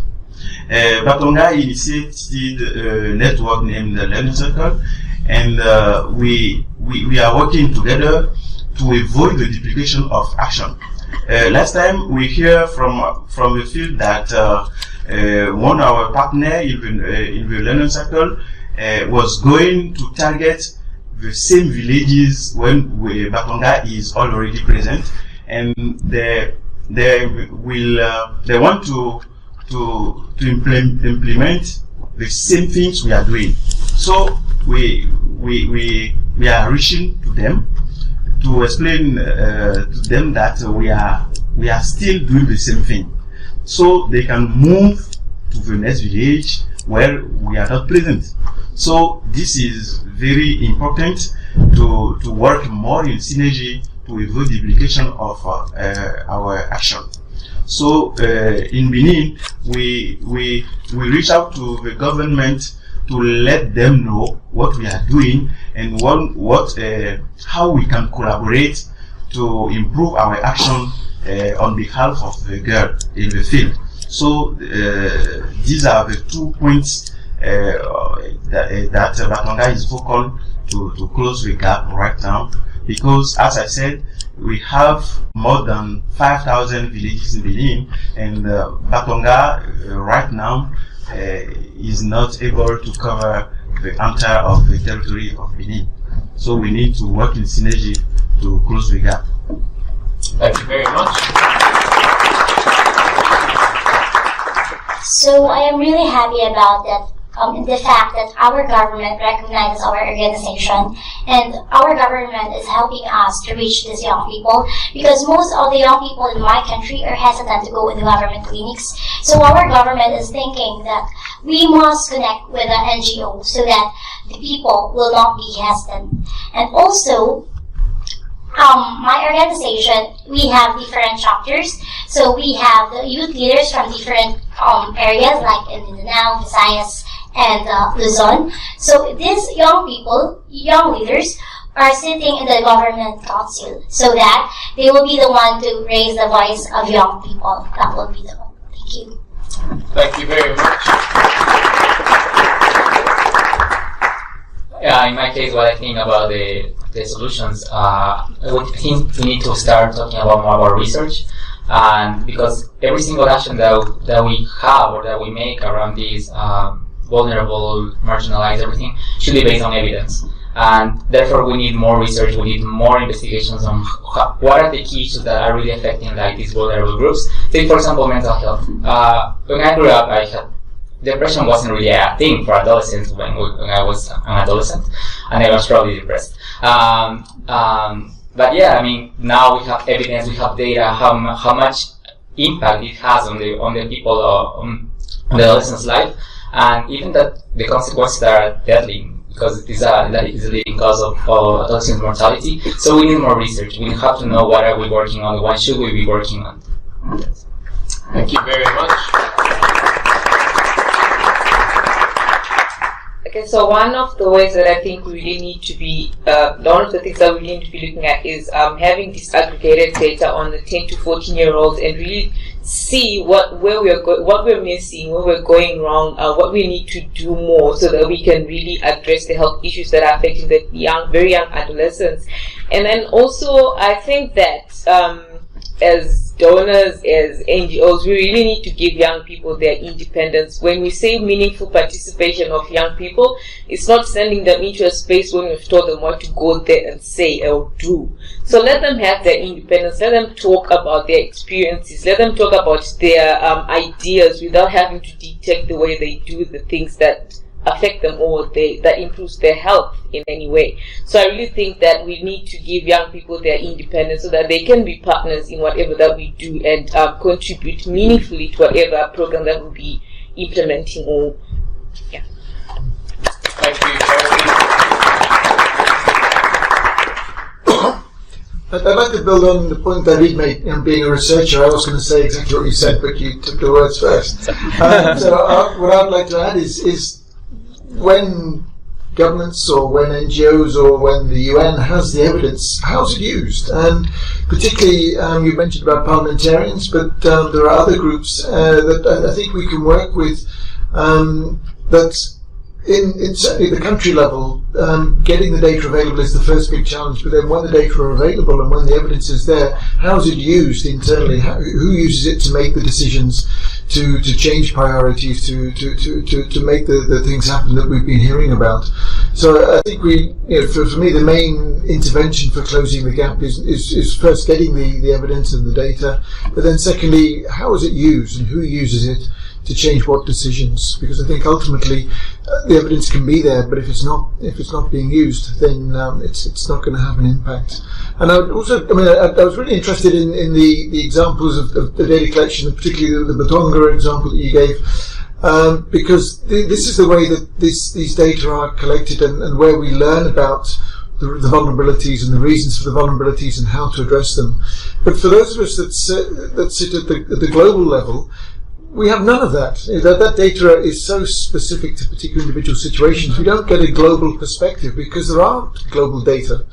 Batonga initiated a network named the Learning Circle, and we are working together to avoid the duplication of action. Last time we hear from the field that one of our partners in the Learning Circle was going to target the same villages when Batonga is already present, and they want to implement the same things we are doing. So we are reaching to them to explain to them that we are still doing the same thing, so they can move to the next village where we are not present. So this is very important to work more in synergy to avoid duplication of our action. So in Benin, we reach out to the government to let them know what we are doing and how we can collaborate to improve our action on behalf of the girl in the field. So these are the 2 points that Batonga is vocal to close the gap right now, because as I said, we have more than 5,000 villages in Benin, and Batonga right now is not able to cover the entire of the territory of Benin. So we need to work in synergy to close the gap. Thank you very much. So I am really happy about that. The fact that our government recognizes our organization and our government is helping us to reach these young people, because most of the young people in my country are hesitant to go in the government clinics. So our government is thinking that we must connect with the NGO so that the people will not be hesitant. And also, my organization, we have different chapters. So we have the youth leaders from different areas like in Mindanao, Visayas, and Luzon. So these young people, young leaders, are sitting in the government council so that they will be the one to raise the voice of young people. That will be the one. Thank you. Thank you very much. Yeah, in my case, what I think about the solutions, I think we need to start talking about more about research, and because every single action that we have or that we make around these vulnerable, marginalized, everything should be based on evidence. And therefore we need more research, we need more investigations on what are the key issues that are really affecting like these vulnerable groups. Take for example mental health. When I grew up, depression wasn't really a thing for adolescents when I was an adolescent, and I was probably depressed. But yeah, I mean, now we have evidence, we have data, how much impact it has on the people, on the adolescent's life, and even that the consequences are deadly, because that is a leading cause of adolescent mortality. So we need more research. We have to know what are we working on, what should we be working on. Yes. Thank you very much. Okay, so one of the ways that I think we really need to be, one of the things that we need to be looking at is having disaggregated data on the 10 to 14-year-olds and really see what we're missing, where we're going wrong, what we need to do more so that we can really address the health issues that are affecting the very young adolescents. And then also, I think that as donors, as NGOs, we really need to give young people their independence. When we say meaningful participation of young people, it's not sending them into a space when we've told them what to go there and say or do. So let them have their independence, let them talk about their experiences, let them talk about their ideas without having to dictate the way they do the things that affect them or that improves their health in any way. So I really think that we need to give young people their independence so that they can be partners in whatever that we do and contribute meaningfully to whatever program that we'll be implementing. Or yeah. Thank you. I'd like to build on the point that Reid made. Being a researcher, I was going to say exactly what you said, but you took the words first. What I'd like to add is when governments or when NGOs or when the UN has the evidence, how's it used? And particularly, you mentioned about parliamentarians, but there are other groups that I think we can work with that in certainly the country level, getting the data available is the first big challenge, but then when the data are available and when the evidence is there, how is it used internally? Who uses it to make the decisions, to change priorities, to make the things happen that we've been hearing about? So I think for me, the main intervention for closing the gap is first getting the evidence and the data, but then secondly, how is it used and who uses it to change what decisions? Because I think ultimately the evidence can be there, but if it's not being used, then it's not going to have an impact. And I was really interested in the examples of the data collection, particularly the Batonga example that you gave, because this is the way that these data are collected and where we learn about the vulnerabilities and the reasons for the vulnerabilities and how to address them. But for those of us that sit at the global level, we have none of that. That data is so specific to particular individual situations. We don't get a global perspective because there aren't global data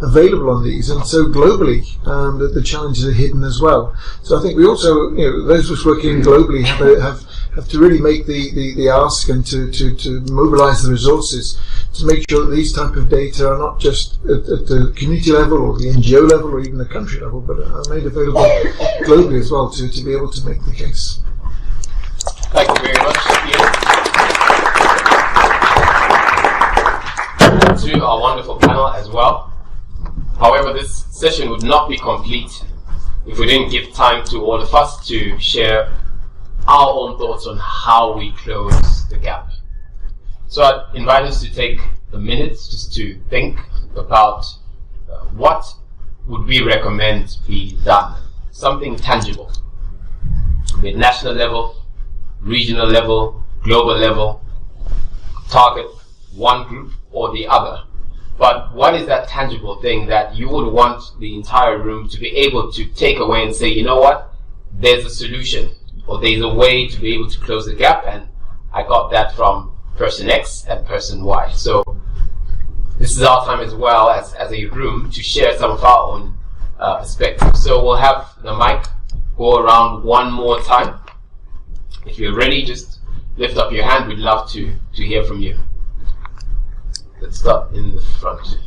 available on these, and so globally the challenges are hidden as well. So I think we also, those of us working globally have to really make the ask and to mobilise the resources to make sure that these type of data are not just at the community level or the NGO level or even the country level, but are made available globally as well to be able to make the case. Thank you very much, Ian. And to our wonderful panel as well. However, this session would not be complete if we didn't give time to all of us to share our own thoughts on how we close the gap. So I'd invite us to take a minute just to think about what would we recommend be done. Something tangible. At national level, regional level, global level, target one group or the other. But what is that tangible thing that you would want the entire room to be able to take away and say, you know what, there's a solution, or there's a way to be able to close the gap, and I got that from person X and person Y. So this is our time as well as a room to share some of our own perspectives. So we'll have the mic go around one more time. If you're ready, just lift up your hand. We'd love to hear from you. Let's start in the front.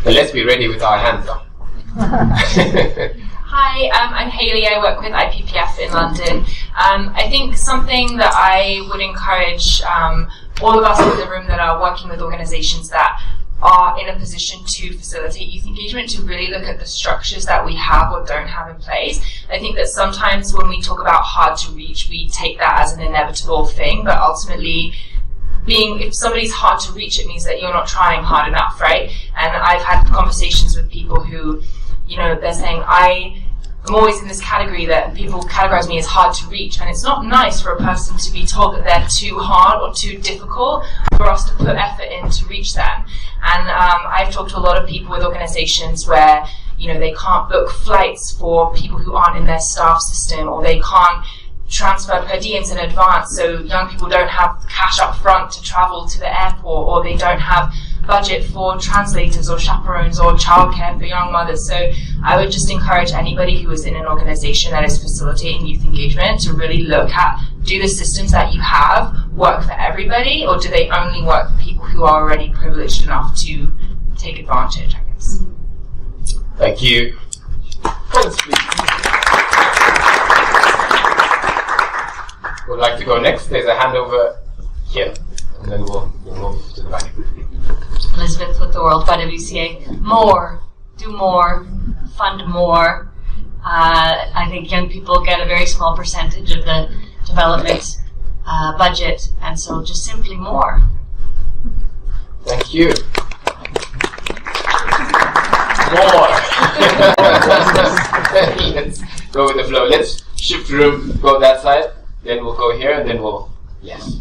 But let's be ready with our hands up. Hi, I'm Hayley. I work with IPPF in London. I think something that I would encourage all of us in the room that are working with organisations that are in a position to facilitate youth engagement to really look at the structures that we have or don't have in place. I think that sometimes when we talk about hard to reach, we take that as an inevitable thing, but ultimately if somebody's hard to reach, it means that you're not trying hard enough, right? And I've had conversations with people who, they're saying, I'm always in this category that people categorize me as hard to reach, and it's not nice for a person to be told that they're too hard or too difficult for us to put effort in to reach them. And I've talked to a lot of people with organizations where, they can't book flights for people who aren't in their staff system, or they can't transfer per diems in advance, so young people don't have cash up front to travel to the airport, or they don't have budget for translators or chaperones or childcare for young mothers. So I would just encourage anybody who is in an organisation that is facilitating youth engagement to really look at, do the systems that you have work for everybody, or do they only work for people who are already privileged enough to take advantage, I guess. Thank you. Friends, please. Would like to go next? There's a hand over here, and then we'll move to the back. Elizabeth with the World WCA. More, do more, fund more. I think young people get a very small percentage of the development budget, and so just simply more. Thank you. More. Let's go with the flow. Let's shift room, go that side, then we'll go here, and then yes.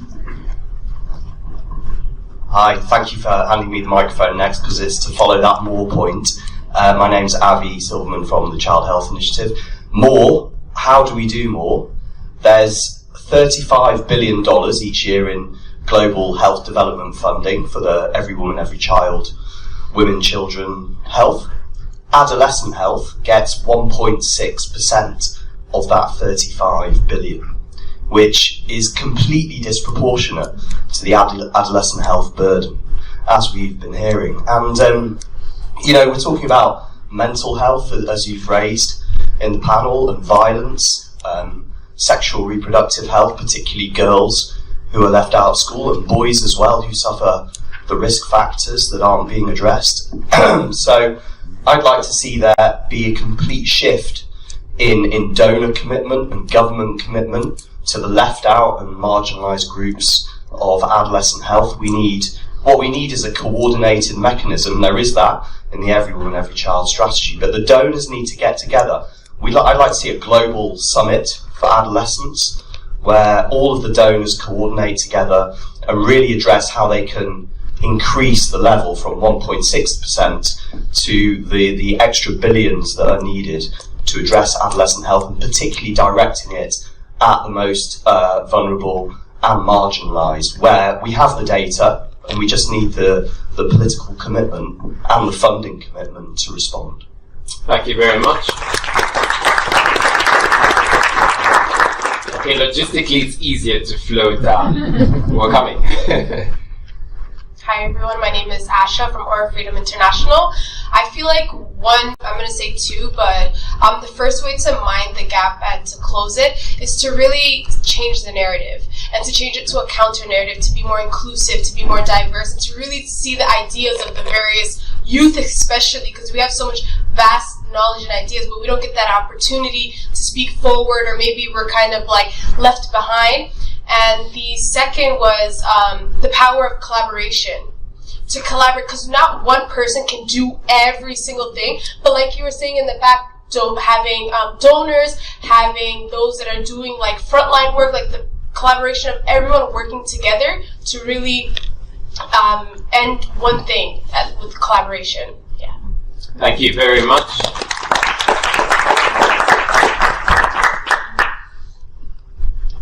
Hi, thank you for handing me the microphone next, because it's to follow that more point. My name's Avi Silverman from the Child Health Initiative. More, how do we do more? There's $35 billion each year in global health development funding for the Every Woman, Every Child, women, children health. Adolescent health gets 1.6% of that 35 billion, which is completely disproportionate to the adolescent health burden, as we've been hearing. And, we're talking about mental health, as you've raised in the panel, and violence, sexual reproductive health, particularly girls who are left out of school, and boys as well who suffer the risk factors that aren't being addressed. So I'd like to see there be a complete shift in donor commitment and government commitment to the left out and marginalised groups of adolescent health. What we need is a coordinated mechanism. There is that in the Every Woman, Every Child strategy, but the donors need to get together. I'd like to see a global summit for adolescents where all of the donors coordinate together and really address how they can increase the level from 1.6% to the extra billions that are needed to address adolescent health, and particularly directing it at the most vulnerable and marginalised, where we have the data and we just need the political commitment and the funding commitment to respond. Thank you very much. Okay, logistically it's easier to flow down. We're coming. Hi everyone, my name is Asha from Aura Freedom International. I feel like I'm going to say two, but the first way to mind the gap and to close it is to really change the narrative and to change it to a counter narrative, to be more inclusive, to be more diverse, and to really see the ideas of the various youth, especially because we have so much vast knowledge and ideas, but we don't get that opportunity to speak forward, or maybe we're kind of like left behind. And the second was the power of collaboration. To collaborate, because not one person can do every single thing, but like you were saying in the back, having donors, having those that are doing like frontline work, like the collaboration of everyone working together to really end one thing with collaboration. Yeah. Thank you very much.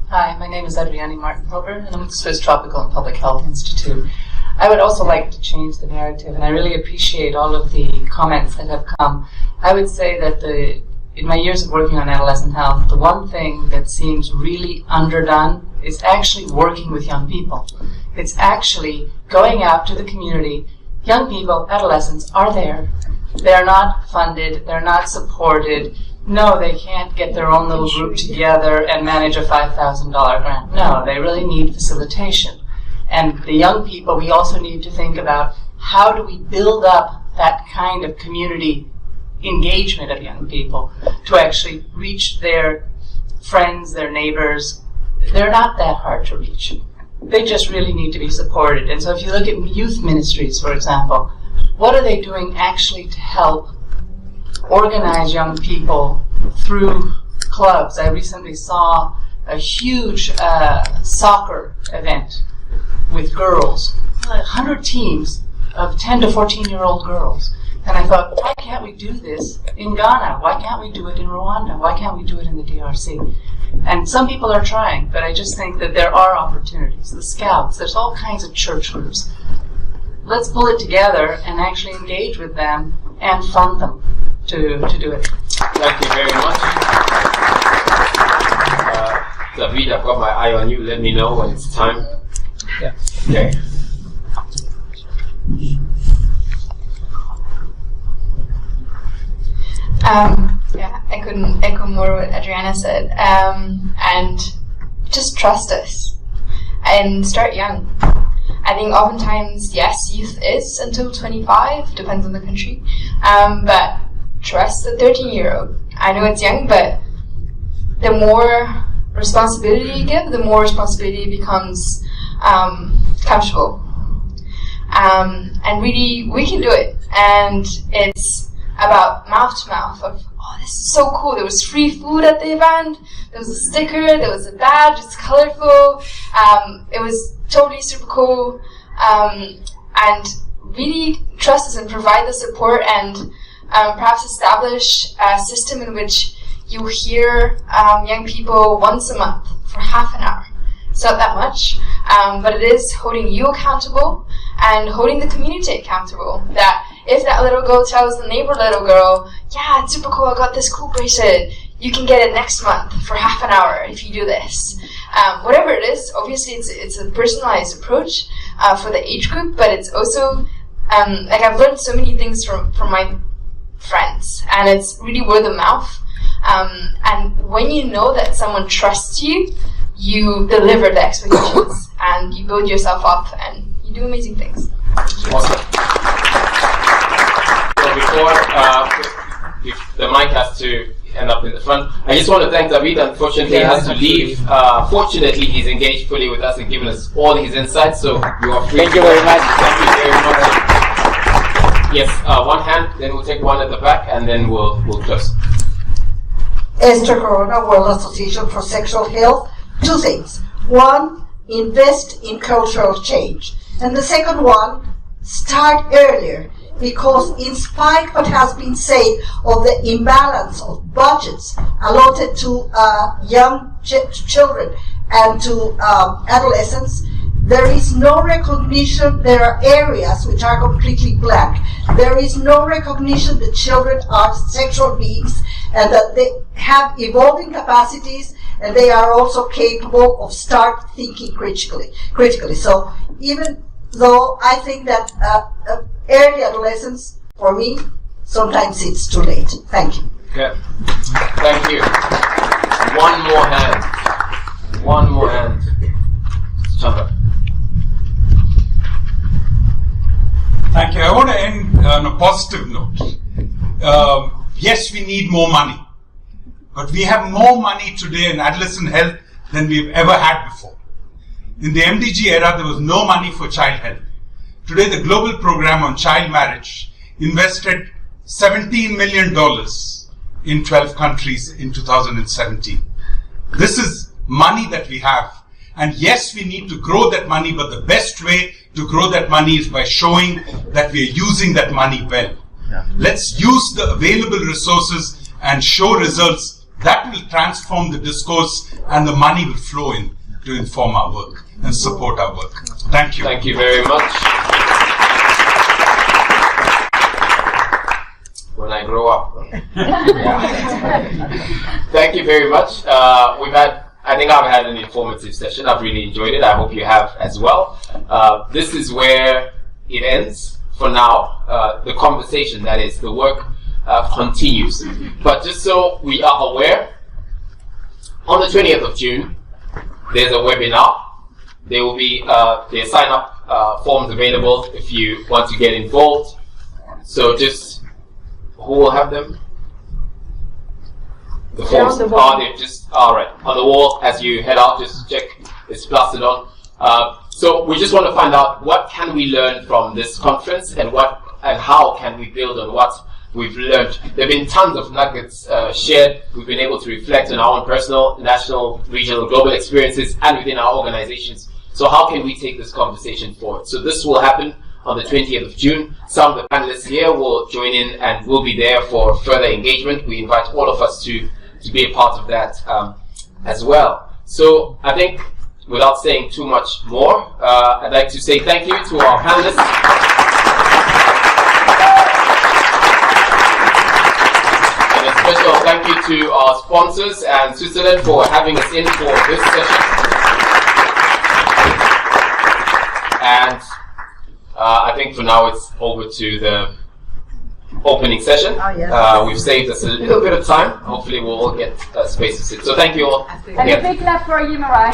Hi, my name is Adriani Martin-Hilber, and I'm with the Swiss Tropical and Public Health Institute. I would also like to change the narrative, and I really appreciate all of the comments that have come. I would say that in my years of working on adolescent health, the one thing that seems really underdone is actually working with young people. It's actually going out to the community. Young people, adolescents, are there. They're not funded, they're not supported. No, they can't get their own little group together and manage a $5,000 grant. No, they really need facilitation. And the young people, we also need to think about how do we build up that kind of community engagement of young people to actually reach their friends, their neighbors. They're not that hard to reach. They just really need to be supported. And so if you look at youth ministries, for example, what are they doing actually to help organize young people through clubs? I recently saw a huge soccer event with girls, 100 teams of 10 to 14-year-old girls. And I thought, why can't we do this in Ghana? Why can't we do it in Rwanda? Why can't we do it in the DRC? And some people are trying, but I just think that there are opportunities. The Scouts, there's all kinds of church groups. Let's pull it together and actually engage with them and fund them to do it. Thank you very much. David, I've got my eye on you. Let me know when it's time. Yeah. Okay. Yeah, I couldn't echo more what Adriana said. And just trust us and start young. I think oftentimes, yes, youth is until 25, depends on the country. But trust the 13-year-old. I know it's young, but the more responsibility you give, the more responsibility becomes comfortable. And really, we can do it. And it's about mouth to mouth of, oh, this is so cool. There was free food at the event. There was a sticker. There was a badge. It's colorful. It was totally super cool. And really trust us and provide the support, and perhaps establish a system in which you hear young people once a month for half an hour. It's not that much, but it is holding you accountable and holding the community accountable. That if that little girl tells the neighbor little girl, yeah, it's super cool, I got this cool bracelet, you can get it next month for half an hour if you do this. Whatever it is, obviously it's a personalized approach for the age group, but it's also, like I've learned so many things from my friends, and it's really word of mouth. And when you know that someone trusts you, you deliver the expectations and you build yourself up and you do amazing things. Awesome. So before the mic has to end up in the front, I just want to thank David. Unfortunately, he has to leave. Fortunately, he's engaged fully with us and given us all his insights, so you are free. Thank you very much. Thank you very much. Yes, one hand, then we'll take one at the back, and then we'll close. Esther Corona, World Association for Sexual Health. Two things. One, invest in cultural change. And the second one, start earlier, because in spite of what has been said of the imbalance of budgets allotted to young children and to adolescents, there is no recognition. There are areas which are completely blank. There is no recognition that children are sexual beings and that they have evolving capacities, and they are also capable of start thinking critically. So even though I think that early adolescence, for me, sometimes it's too late. Thank you. Okay. Thank you. One more hand. One more hand. Chandra. Thank you. I want to end on a positive note. Yes, we need more money, but we have more money today in adolescent health than we've ever had before. In the MDG era, there was no money for child health. Today, the global program on child marriage invested $17 million in 12 countries in 2017. This is money that we have. And yes, we need to grow that money, but the best way to grow that money is by showing that we are using that money well. Yeah. Let's use the available resources and show results. That will transform the discourse, and the money will flow in to inform our work and support our work. Thank you. Thank you very much. When I grow up. Thank you very much. I think I've had an informative session. I've really enjoyed it. I hope you have as well. This is where it ends for now. The conversation, that is, the work continues. But just so we are aware, on the 20th of June, there's a webinar. There will be there's sign-up forms available if you want to get involved. So just, who will have them? The forms are they just alright on the wall as you head out. Just check it's plastered on. So we just want to find out what can we learn from this conference, and how can we build on what we've learned. There have been tons of nuggets shared. We've been able to reflect on our own personal, national, regional, global experiences and within our organizations. So how can we take this conversation forward? So this will happen on the 20th of June. Some of the panelists here will join in and will be there for further engagement. We invite all of us to be a part of that as well. So I think, without saying too much more, I'd like to say thank you to our panelists. And a special thank you to our sponsors and Switzerland for having us in for this session. And I think for now it's over to the opening session. Oh, yes. We've saved us a little bit of time. Hopefully we'll all get space to sit. So thank you all. And a big clap for you, Mariah.